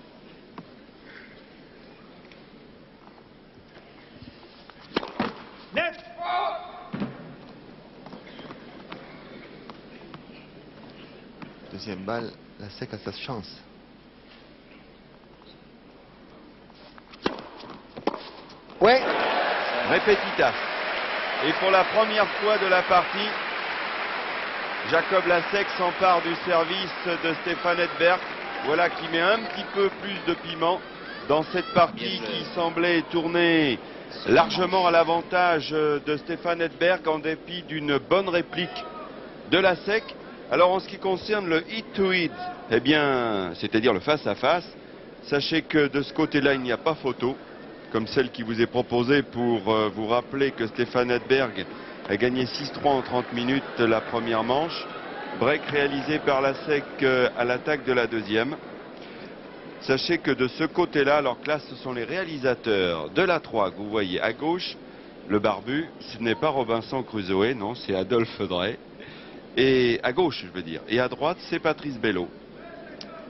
Deuxième balle, Lasek a sa chance. Ouais, répétita. Et pour la première fois de la partie, Jacob Lasek s'empare du service de Stefan Edberg. Voilà qui met un petit peu plus de piment dans cette partie qui semblait tourner largement à l'avantage de Stefan Edberg en dépit d'une bonne réplique de Lasek. Alors en ce qui concerne le hit-to-hit, eh bien, c'est-à-dire le face-à-face, sachez que de ce côté-là, il n'y a pas photo, comme celle qui vous est proposée pour vous rappeler que Stefan Edberg a gagné 6-3 en 30 minutes la première manche. Break réalisé par la SEC à l'attaque de la deuxième. Sachez que de ce côté-là, alors que là, ce sont les réalisateurs de la 3 que vous voyez à gauche. Le barbu, ce n'est pas Robinson Crusoe, non, c'est Adolphe Drey. Et à gauche, je veux dire. Et à droite, c'est Patrice Bello,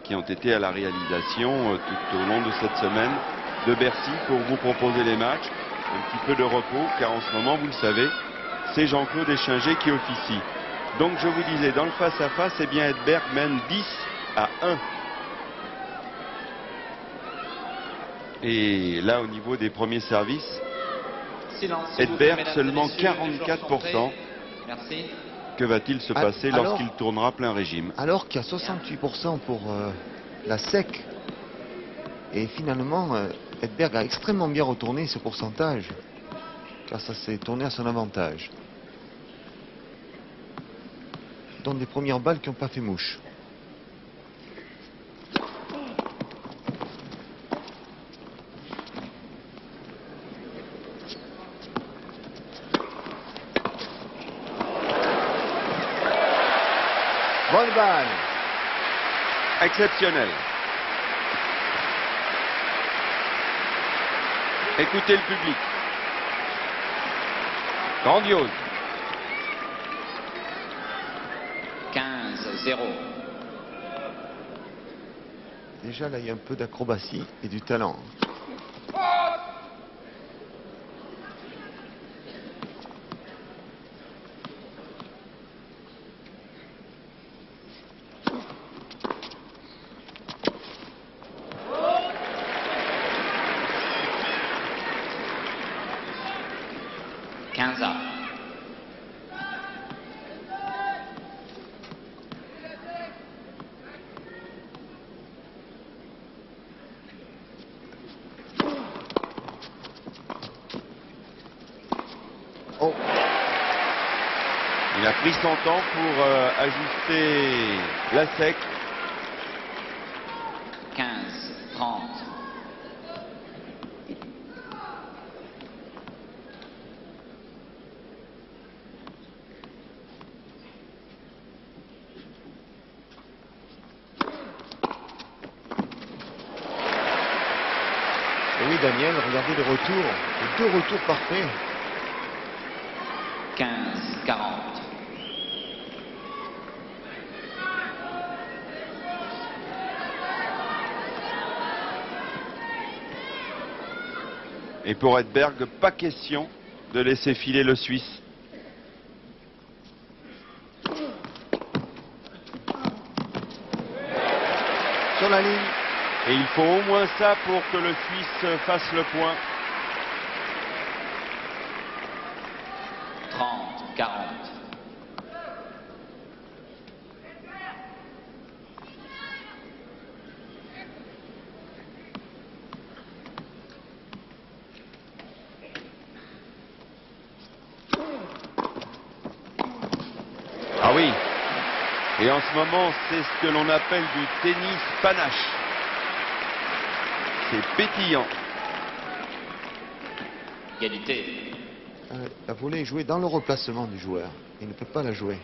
qui ont été à la réalisation tout au long de cette semaine de Bercy pour vous proposer les matchs. Un petit peu de repos, car en ce moment, vous le savez, c'est Jean-Claude Échinger qui officie. Donc je vous disais, dans le face-à-face, eh bien Edberg mène 10-1. Et là, au niveau des premiers services, Edberg seulement 44%. Merci. Que va-t-il se passer lorsqu'il tournera plein régime? Alors qu'il y a 68% pour la SEC. Et finalement, Edberg a extrêmement bien retourné ce pourcentage. Car ça s'est tourné à son avantage. Dans des premières balles qui n'ont pas fait mouche. Bonne balle. Exceptionnel. Écoutez le public. Grandiose. 15-0. Déjà là, il y a un peu d'acrobatie et du talent. Oh. Il a pris son temps pour ajuster la sec. 15-30. Et oui, Daniel, regardez le retour. Les deux retours parfaits. 15-40. Et pour Edberg, pas question de laisser filer le Suisse. Sur la ligne. Et il faut au moins ça pour que le Suisse fasse le point. 30-40. Ah oui. Et en ce moment, c'est ce que l'on appelle du tennis panache. C'est pétillant. Égalité. La volée est jouée dans le replacement du joueur. Il ne peut pas la jouer.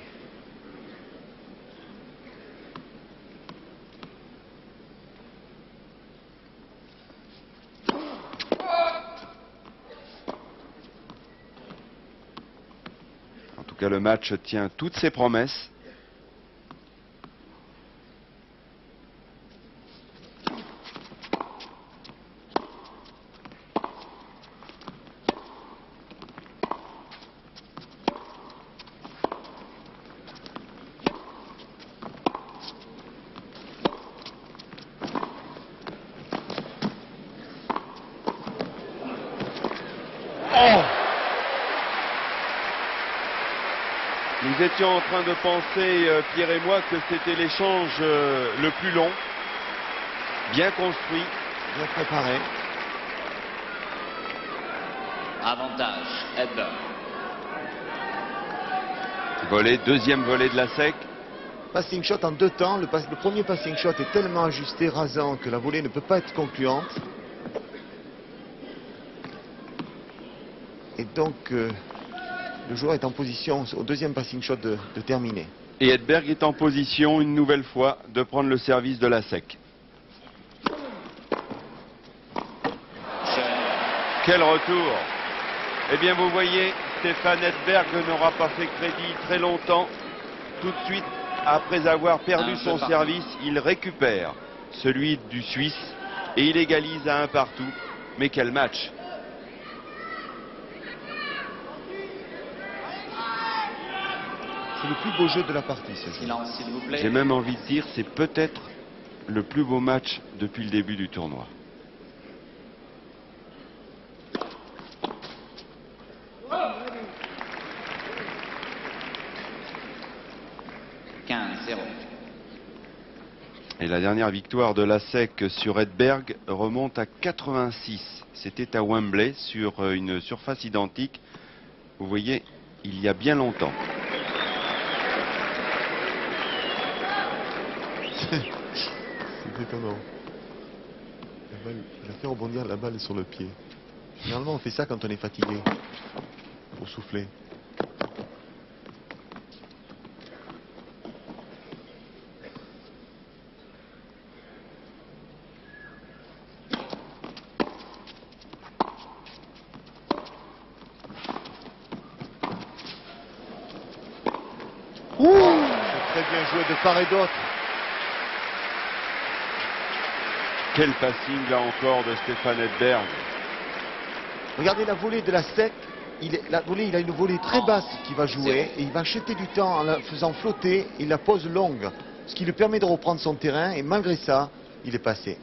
En tout cas, le match tient toutes ses promesses. Nous étions en train de penser, Pierre et moi, que c'était l'échange le plus long, bien construit. Bien préparé. Avantage, Edberg. Volée, deuxième volée de la SEC. passing shot en 2 temps. Le premier passing shot est tellement ajusté, rasant, que la volée ne peut pas être concluante. Et donc, le joueur est en position au 2e passing shot de terminer. Et Edberg est en position, une nouvelle fois, de prendre le service de la SEC. Quel retour! Eh bien, vous voyez, Stefan Edberg n'aura pas fait crédit très longtemps. Tout de suite, après avoir perdu son service, il récupère celui du Suisse et il égalise à 1 partout. Mais quel match! C'est le plus beau jeu de la partie, ce jeu. Silence, s'il vous plaît. J'ai même envie de dire, c'est peut-être le plus beau match depuis le début du tournoi. Et la dernière victoire de la SEC sur Edberg remonte à 86. C'était à Wembley sur une surface identique. Vous voyez, il y a bien longtemps. C'est étonnant. La balle, il a fait rebondir la balle sur le pied. Généralement, on fait ça quand on est fatigué. Pour souffler. C'est très bien joué de part et d'autre. Quel passing là encore de Stefan Edberg. Regardez la volée de la SEC. Il a une volée très basse qui va jouer et il va acheter du temps en la faisant flotter. Il la pose longue, ce qui lui permet de reprendre son terrain et malgré ça, il est passé.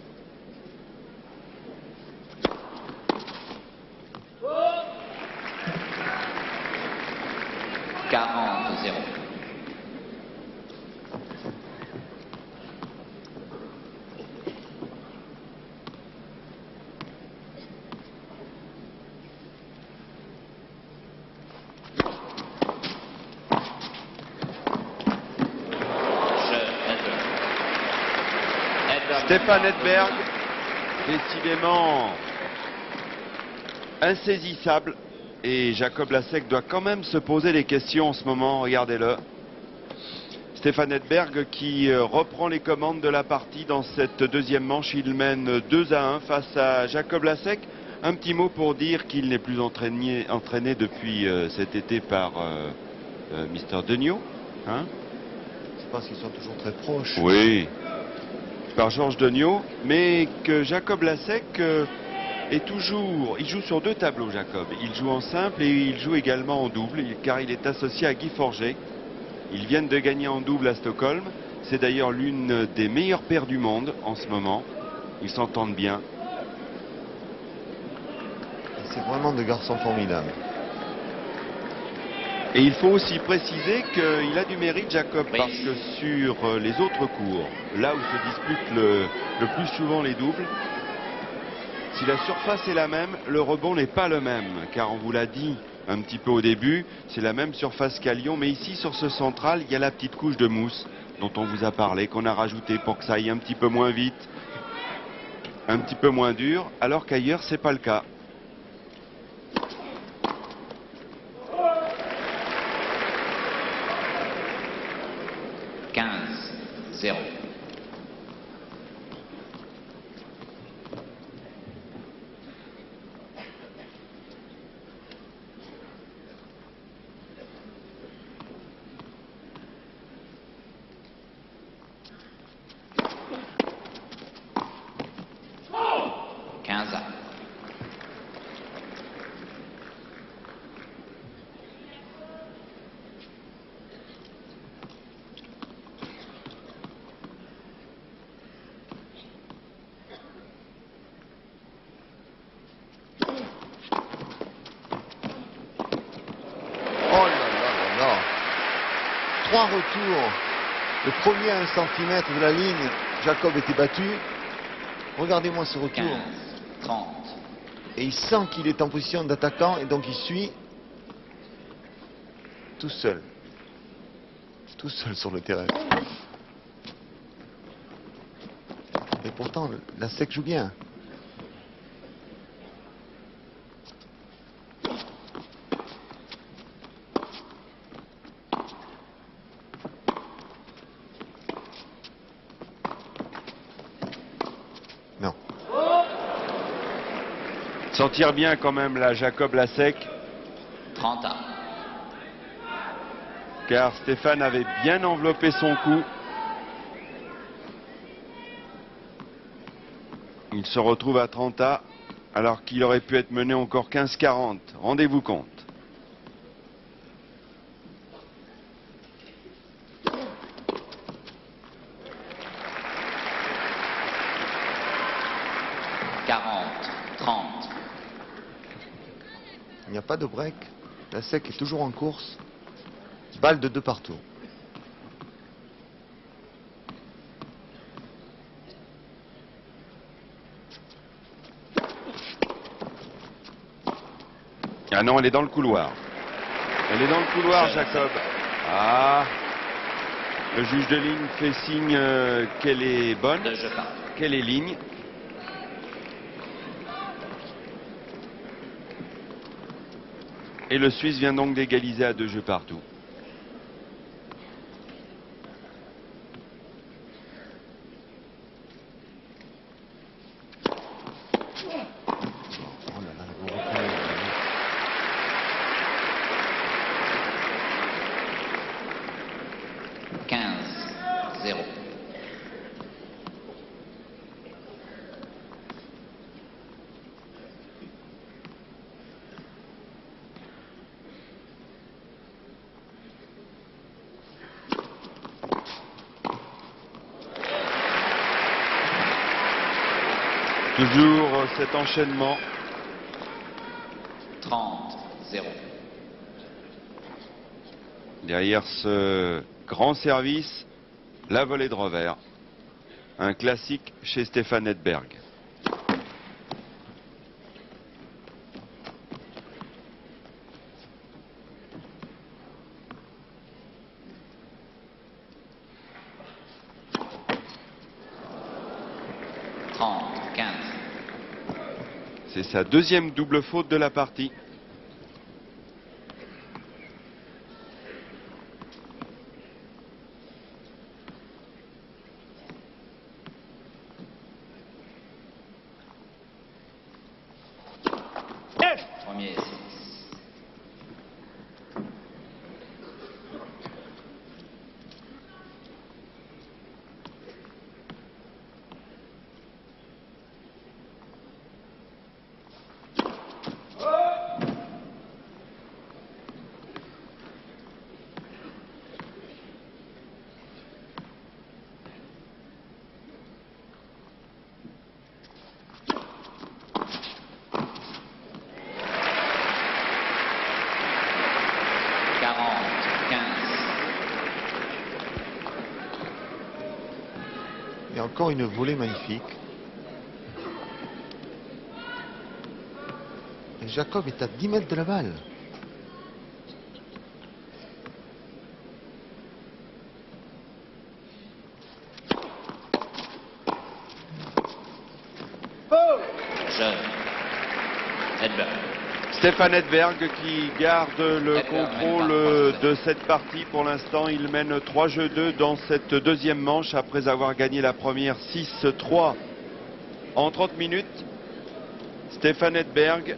Stefan Edberg, décidément insaisissable. Et Jacob Lasek doit quand même se poser des questions en ce moment, regardez-le. Stefan Edberg qui reprend les commandes de la partie dans cette deuxième manche. Il mène 2-1 face à Jacob Lasek. Un petit mot pour dire qu'il n'est plus entraîné depuis cet été par Mr. Degnaud. Hein? Je pense qu'ils sont toujours très proches. Oui, par Georges Degnaud, mais que Jacob Lasek est toujours... Il joue sur 2 tableaux, Jacob. Il joue en simple et il joue également en double, car il est associé à Guy Forget. Ils viennent de gagner en double à Stockholm. C'est d'ailleurs l'une des meilleures paires du monde en ce moment. Ils s'entendent bien. C'est vraiment de garçons formidables. Et il faut aussi préciser qu'il a du mérite, Jacob, parce que sur les autres cours, là où se disputent le plus souvent les doubles, si la surface est la même, le rebond n'est pas le même, car on vous l'a dit un petit peu au début, c'est la même surface qu'à Lyon, mais ici sur ce central, il y a la petite couche de mousse dont on vous a parlé, qu'on a rajouté pour que ça aille un petit peu moins vite, un petit peu moins dur, alors qu'ailleurs c'est pas le cas. Trois retours. Le premier à 1 centimètre de la ligne, Jacob était battu. Regardez-moi ce retour. 15, 30. Et il sent qu'il est en position d'attaquant et donc il suit tout seul. Tout seul sur le terrain. pourtant, la sec joue bien. Non. S'en tire bien quand même là, Jacob Lasek, 30 à. car Stéphane avait bien enveloppé son coup. Il se retrouve à 30 à, alors qu'il aurait pu être mené encore 15-40. Rendez-vous compte. Il n'y a pas de break. La sec est toujours en course. Balle de 2 partout. Ah non, elle est dans le couloir. Elle est dans le couloir, Jacob. Ah, le juge de ligne fait signe qu'elle est bonne, qu'elle est ligne. Et le Suisse vient donc d'égaliser à 2 jeux partout. Oh là là, le beau repère. 15-0. Toujours cet enchaînement. 30-0. Derrière ce grand service, la volée de revers. Un classique chez Stéphane Edberg. C'est sa deuxième double faute de la partie. Premier essai. Il y a encore une volée magnifique. Et Jacob est à 10 mètres de la balle. Jeune. Edberg. Stéphane Edberg qui garde le contrôle de cette partie. Pour l'instant, il mène 3-2 dans cette deuxième manche après avoir gagné la première 6-3 en 30 minutes. Stéphane Edberg,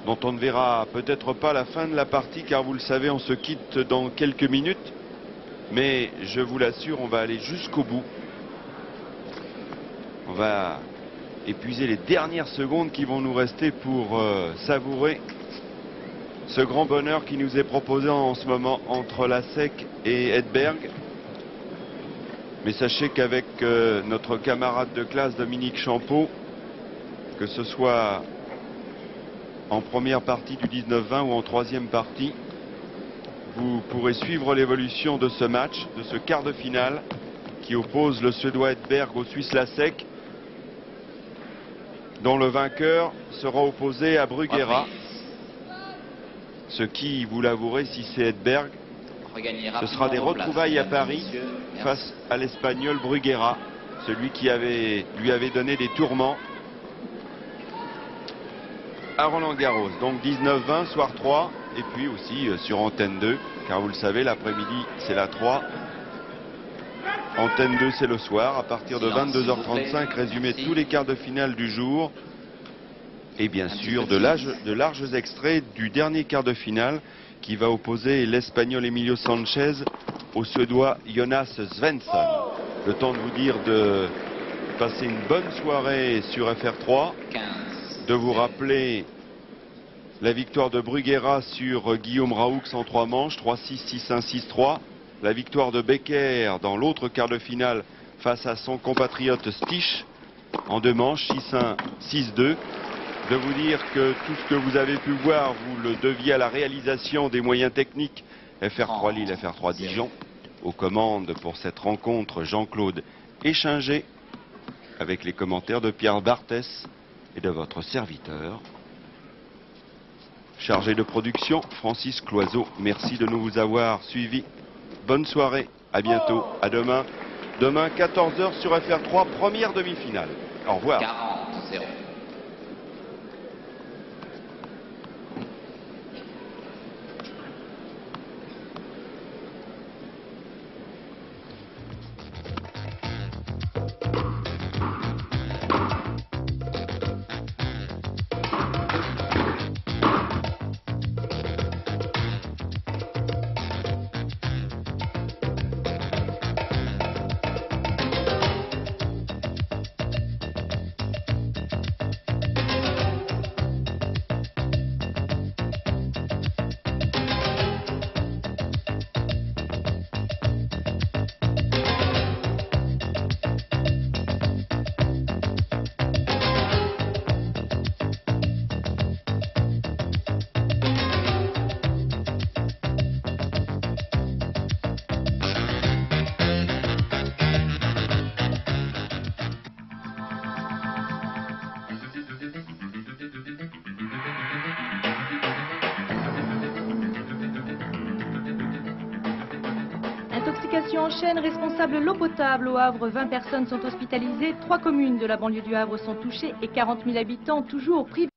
dont on ne verra peut-être pas la fin de la partie, car vous le savez, on se quitte dans quelques minutes. Mais je vous l'assure, on va aller jusqu'au bout. On va épuiser les dernières secondes qui vont nous rester pour savourer ce grand bonheur qui nous est proposé en ce moment entre Lasek et Edberg. Mais sachez qu'avec notre camarade de classe Dominique Champeau, que ce soit en première partie du 19-20 ou en troisième partie, vous pourrez suivre l'évolution de ce match, de ce quart de finale qui oppose le Suédois Edberg au Suisse Lasek, dont le vainqueur sera opposé à Bruguera. Ce qui, vous l'avouerez, si c'est Edberg, ce sera des retrouvailles à Paris face à l'Espagnol Bruguera. celui qui lui avait donné des tourments à Roland-Garros. Donc 19-20, soir 3, et puis aussi sur Antenne 2, car vous le savez, l'après-midi c'est la 3. Antenne 2 c'est le soir, à partir de 22h35, résumé tous les quarts de finale du jour. Et bien sûr, de larges extraits du dernier quart de finale qui va opposer l'Espagnol Emilio Sanchez au Suédois Jonas Svensson. Le temps de vous dire de passer une bonne soirée sur FR3, de vous rappeler la victoire de Bruguera sur Guillaume Raoux en 3 manches, 3-6, 6-1, 6-3. La victoire de Becker dans l'autre quart de finale face à son compatriote Stich en 2 manches, 6-1, 6-2. De vous dire que tout ce que vous avez pu voir, vous le deviez à la réalisation des moyens techniques FR3 Lille, FR3 Dijon. Aux commandes pour cette rencontre, Jean-Claude Échinger, avec les commentaires de Pierre Barthès et de votre serviteur. Chargé de production, Francis Cloiseau. Merci de nous avoir suivis. Bonne soirée, à bientôt, à demain. Demain, 14h sur FR3, première demi-finale. Au revoir. 40-0. Intoxication en chaîne, responsable l'eau potable. Au Havre, 20 personnes sont hospitalisées. 3 communes de la banlieue du Havre sont touchées et 40 000 habitants toujours privés.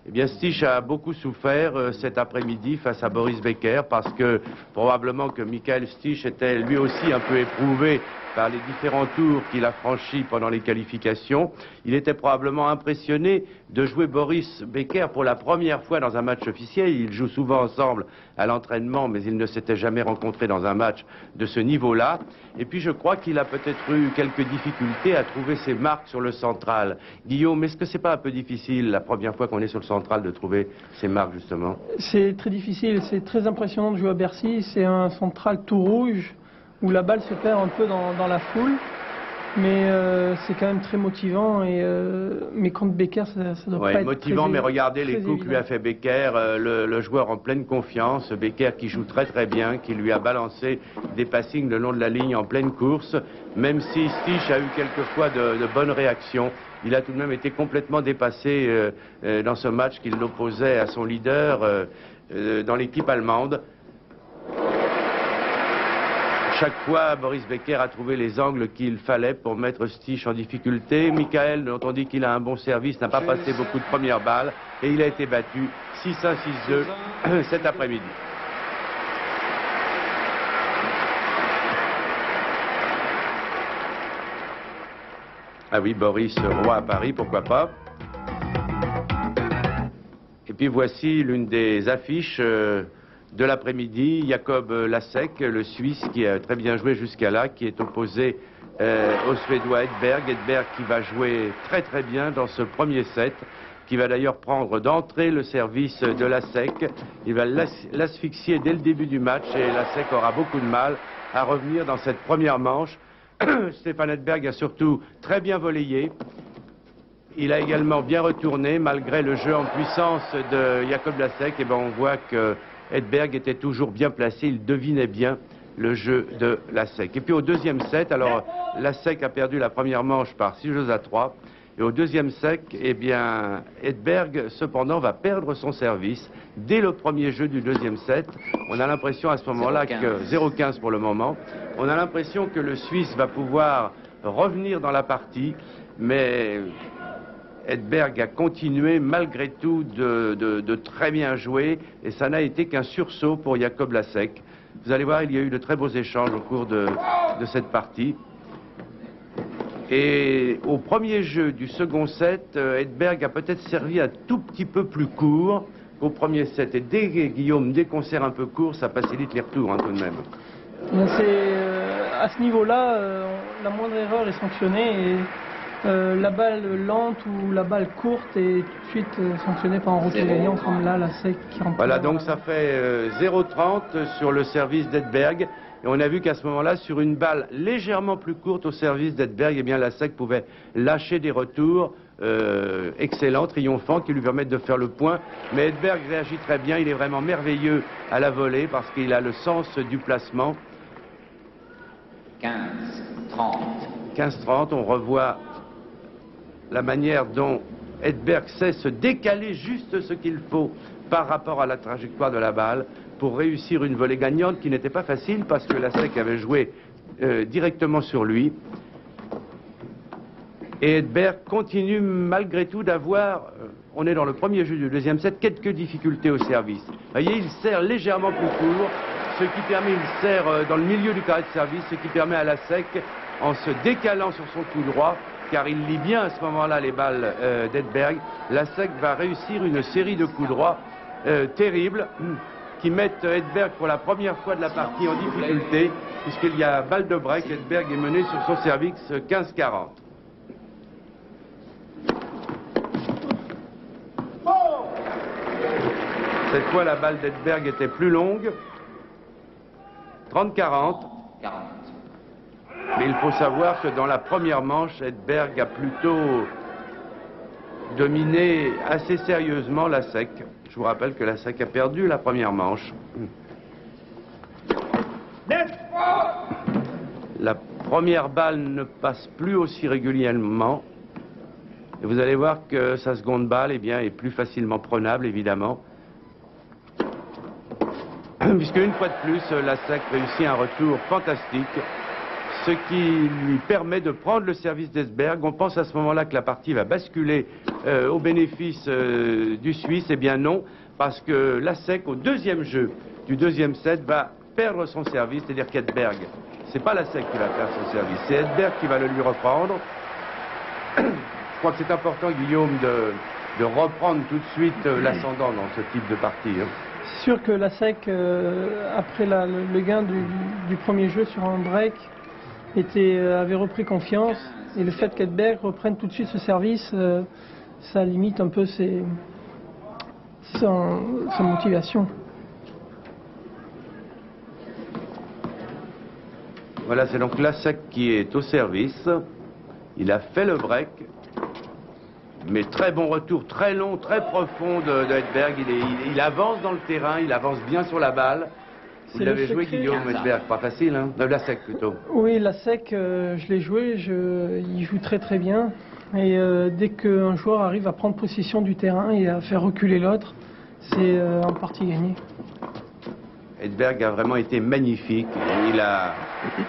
Eh bien, Stich a beaucoup souffert cet après-midi face à Boris Becker parce que probablement que Michael Stich était lui aussi un peu éprouvé par les différents tours qu'il a franchis pendant les qualifications. Il était probablement impressionné de jouer Boris Becker pour la première fois dans un match officiel. Ils jouent souvent ensemble à l'entraînement, mais ils ne s'étaient jamais rencontrés dans un match de ce niveau-là. Et puis je crois qu'il a peut-être eu quelques difficultés à trouver ses marques sur le central. Guillaume, est-ce que c'est pas un peu difficile la première fois qu'on est sur le central de trouver ses marques justement? C'est très difficile, c'est très impressionnant de jouer à Bercy. C'est un central tout rouge où la balle se perd un peu dans la foule, mais c'est quand même très motivant. Mais contre Becker, ça doit pas être motivant, très, mais regardez les coups que lui a évident. fait Becker, le joueur en pleine confiance, Becker qui joue très très bien, qui lui a balancé des passings le long de la ligne en pleine course, même si Stich a eu quelquefois de bonnes réactions. Il a tout de même été complètement dépassé dans ce match qu'il l'opposait à son leader dans l'équipe allemande. Chaque fois, Boris Becker a trouvé les angles qu'il fallait pour mettre Stich en difficulté. Michael, dont on dit qu'il a un bon service, n'a pas passé beaucoup de premières balles et il a été battu 6-1, 6-2 cet après-midi. Ah oui, Boris Roi à Paris, pourquoi pas. Et puis voici l'une des affiches de l'après-midi, Jakob Lasek, le Suisse qui a très bien joué jusqu'à là, qui est opposé au Suédois Edberg. Edberg qui va jouer très très bien dans ce premier set, qui va d'ailleurs prendre d'entrée le service de Lasek. Il va l'asphyxier dès le début du match et Lasek aura beaucoup de mal à revenir dans cette première manche. Stefan Edberg a surtout très bien volleyé. Il a également bien retourné malgré le jeu en puissance de Jakob Lasek. Et ben on voit que Edberg était toujours bien placé, il devinait bien le jeu de Lasek. Et puis au deuxième set, alors Lasek a perdu la première manche par 6-3. Et au deuxième sec, eh bien, Edberg, cependant, va perdre son service dès le premier jeu du deuxième set. On a l'impression à ce moment-là que 0,15 pour le moment. On a l'impression que le Suisse va pouvoir revenir dans la partie, mais Edberg a continué malgré tout de très bien jouer, et ça n'a été qu'un sursaut pour Jacob Lasek. Vous allez voir, il y a eu de très beaux échanges au cours de cette partie. Et au premier jeu du second set, Edberg a peut-être servi un tout petit peu plus court qu'au premier set. Et dès qu'on sert un peu court, ça facilite les retours, hein, tout de même. À ce niveau-là, la moindre erreur est sanctionnée. Et la balle lente ou la balle courte est tout de suite sanctionnée par un retour gagnant, comme là, Lasek qui remporte. Voilà, donc ça fait 0,30 sur le service d'Edberg. Et on a vu qu'à ce moment-là, sur une balle légèrement plus courte au service d'Edberg, eh bien Lasek pouvait lâcher des retours excellents, triomphants, qui lui permettent de faire le point. Mais Edberg réagit très bien, il est vraiment merveilleux à la volée parce qu'il a le sens du placement. 15-30. 15-30, on revoit la manière dont Edberg sait se décaler juste ce qu'il faut par rapport à la trajectoire de la balle pour réussir une volée gagnante qui n'était pas facile parce que Lasek avait joué directement sur lui. Et Edberg continue malgré tout d'avoir, on est dans le premier jeu du deuxième set, quelques difficultés au service. Vous voyez, il sert légèrement plus court, ce qui permet, il sert dans le milieu du carré de service, ce qui permet à Lasek, en se décalant sur son coup droit, car il lit bien à ce moment-là les balles d'Edberg, Lasek va réussir une série de coups droits terribles qui mettent Edberg pour la première fois de la partie en difficulté, puisqu'il y a balle de break. Edberg est mené sur son service 15-40. Cette fois, la balle d'Edberg était plus longue. 30-40. Mais il faut savoir que dans la première manche, Edberg a plutôt dominé assez sérieusement Lasek. Je vous rappelle que Lasek a perdu la première manche. La première balle ne passe plus aussi régulièrement. Et vous allez voir que sa seconde balle, eh bien, est plus facilement prenable, évidemment. Puisque une fois de plus, Lasek réussit un retour fantastique, ce qui lui permet de prendre le service d'Edberg. On pense à ce moment-là que la partie va basculer au bénéfice du Suisse. Eh bien non, parce que Lasek, au deuxième jeu du deuxième set, va perdre son service, c'est-à-dire qu'Edberg, c'est pas Lasek qui va perdre son service, c'est Edberg qui va le lui reprendre. Je crois que c'est important, Guillaume, de reprendre tout de suite l'ascendant dans ce type de partie. Hein. C'est sûr que Lasek, après le gain du premier jeu sur un break, avait repris confiance, et le fait qu'Edberg reprenne tout de suite ce service, ça limite un peu sa motivation. Voilà, c'est donc Lasek qui est au service. Il a fait le break, mais très bon retour, très long, très profond de Edberg. Il avance dans le terrain, il avance bien sur la balle. Vous l'avez joué, Guillaume, Edberg, pas facile, hein? Lasek plutôt. Oui, Lasek, je l'ai joué, il joue très très bien. Et dès qu'un joueur arrive à prendre possession du terrain et à faire reculer l'autre, c'est en partie gagné. Edberg a vraiment été magnifique.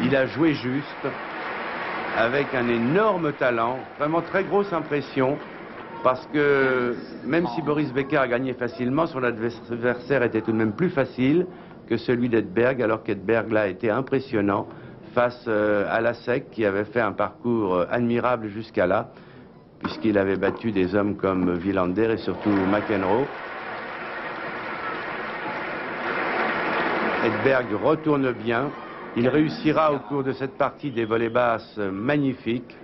Il a joué juste, avec un énorme talent, vraiment très grosse impression. Parce que même si Boris Becker a gagné facilement, son adversaire était tout de même plus facile que celui d'Edberg, alors qu'Edberg là a été impressionnant face à Lasek, qui avait fait un parcours admirable jusqu'à là, puisqu'il avait battu des hommes comme Wilander et surtout McEnroe. Edberg retourne bien. Il réussira au cours de cette partie des volées basses magnifiques.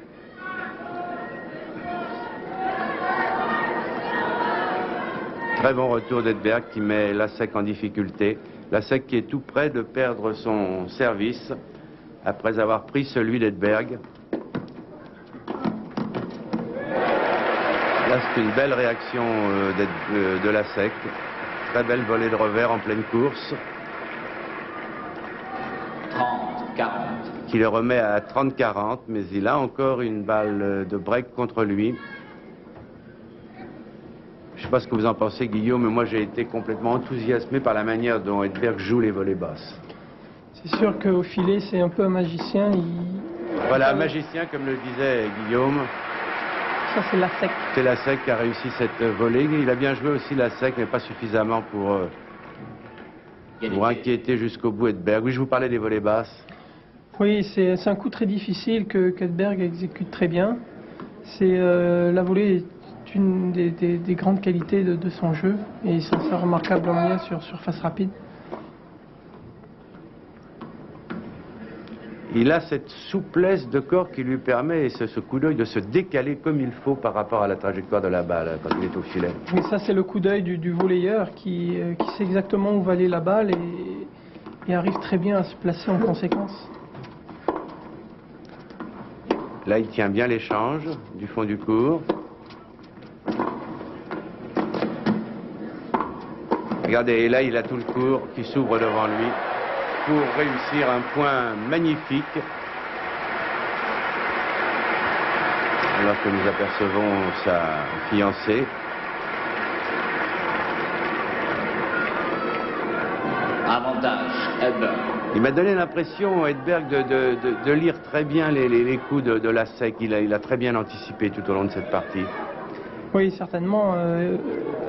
Très bon retour d'Edberg qui met Lasek en difficulté. Lasek qui est tout près de perdre son service après avoir pris celui d'Edberg. Là, c'est une belle réaction de Lasek. Très belle volée de revers en pleine course. 30-40. qui le remet à 30-40, mais il a encore une balle de break contre lui. Je ne sais pas ce que vous en pensez, Guillaume, mais moi j'ai été complètement enthousiasmé par la manière dont Edberg joue les volées basses. C'est sûr qu'au filet, c'est un peu un magicien. Voilà, un magicien, comme le disait Guillaume. Ça, c'est la sec. C'est la sec qui a réussi cette volée. Il a bien joué aussi la sec, mais pas suffisamment pour inquiéter jusqu'au bout Edberg. Oui, je vous parlais des volées basses. Oui, c'est un coup très difficile que qu'Edberg exécute très bien. La volée est une des grandes qualités de son jeu et il s'en sort remarquablement bien sur surface rapide. Il a cette souplesse de corps qui lui permet, et ce coup d'œil, de se décaler comme il faut par rapport à la trajectoire de la balle quand il est au filet. Mais ça, c'est le coup d'œil du volleyeur qui sait exactement où va aller la balle et arrive très bien à se placer en conséquence. Là, il tient bien l'échange du fond du court. Regardez, et là, il a tout le court qui s'ouvre devant lui pour réussir un point magnifique. Alors que nous apercevons sa fiancée. Avantage, Edberg. Il m'a donné l'impression, Edberg, de lire très bien les coups de la sec. Il a très bien anticipé tout au long de cette partie. Oui, certainement.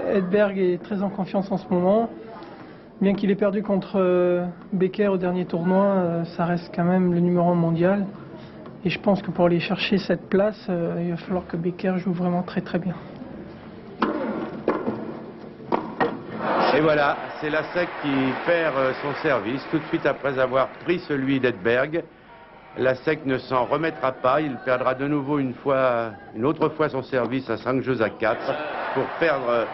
Edberg est très en confiance en ce moment. Bien qu'il ait perdu contre Becker au dernier tournoi, ça reste quand même le numéro 1 mondial. Et je pense que pour aller chercher cette place, il va falloir que Becker joue vraiment très très bien. Et voilà, c'est la sec qui perd son service tout de suite après avoir pris celui d'Edberg. La sec ne s'en remettra pas, il perdra de nouveau une autre fois son service à 5 jeux à 4 pour perdre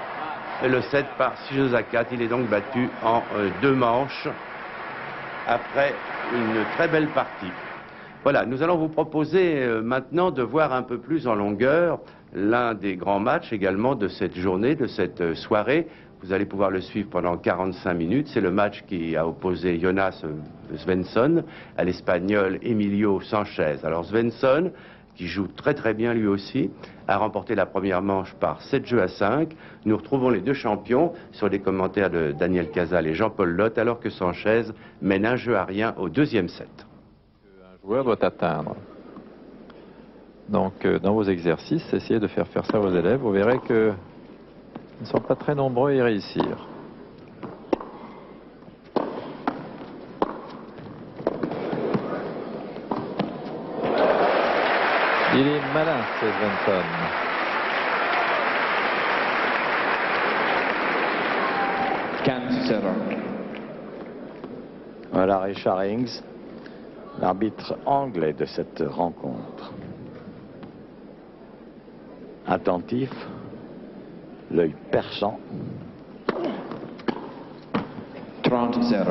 le 7 par 6 jeux à 4. Il est donc battu en 2 manches après une très belle partie. Voilà, nous allons vous proposer maintenant de voir un peu plus en longueur l'un des grands matchs également de cette journée, de cette soirée. Vous allez pouvoir le suivre pendant 45 minutes. C'est le match qui a opposé Jonas Svensson à l'Espagnol Emilio Sanchez. Alors Svensson, qui joue très très bien lui aussi, a remporté la première manche par 7 jeux à 5. Nous retrouvons les deux champions sur les commentaires de Daniel Casal et Jean-Paul Lotte, alors que Sanchez mène 1 jeu à rien au 2e set. Un joueur doit atteindre. Donc dans vos exercices, essayez de faire ça à vos élèves. Vous verrez que ils ne sont pas très nombreux à y réussir. Il est malin, ce Svensson. Voilà Richard Ings, l'arbitre anglais de cette rencontre. Attentif, l'œil perçant. 30-0.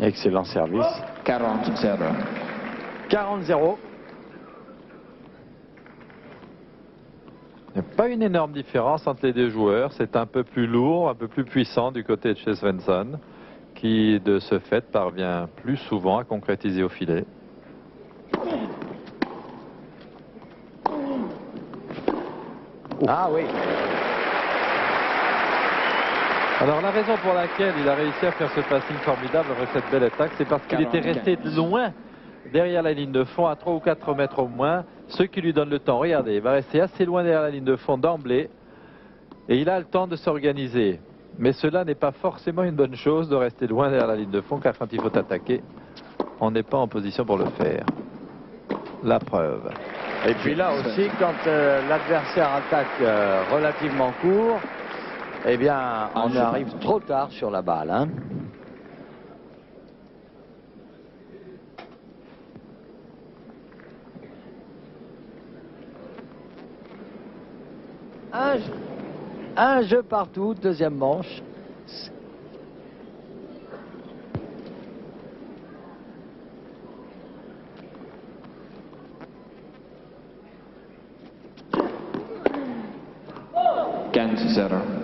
Excellent service. 40-0. 40-0. Il n'y a pas une énorme différence entre les deux joueurs. C'est un peu plus lourd, un peu plus puissant du côté de chez Svensson, qui de ce fait parvient plus souvent à concrétiser au filet. Ah oui. Alors la raison pour laquelle il a réussi à faire ce passing formidable avec cette belle attaque, c'est parce qu'il était resté loin derrière la ligne de fond, à 3 ou 4 mètres au moins, ce qui lui donne le temps. Regardez, il va rester assez loin derrière la ligne de fond d'emblée, et il a le temps de s'organiser. Mais cela n'est pas forcément une bonne chose de rester loin derrière la ligne de fond, car quand il faut attaquer, on n'est pas en position pour le faire. La preuve. Et puis là aussi, quand l'adversaire attaque relativement court, eh bien, on arrive trop tard sur la balle. Hein. Un jeu partout, deuxième manche. Kansas error.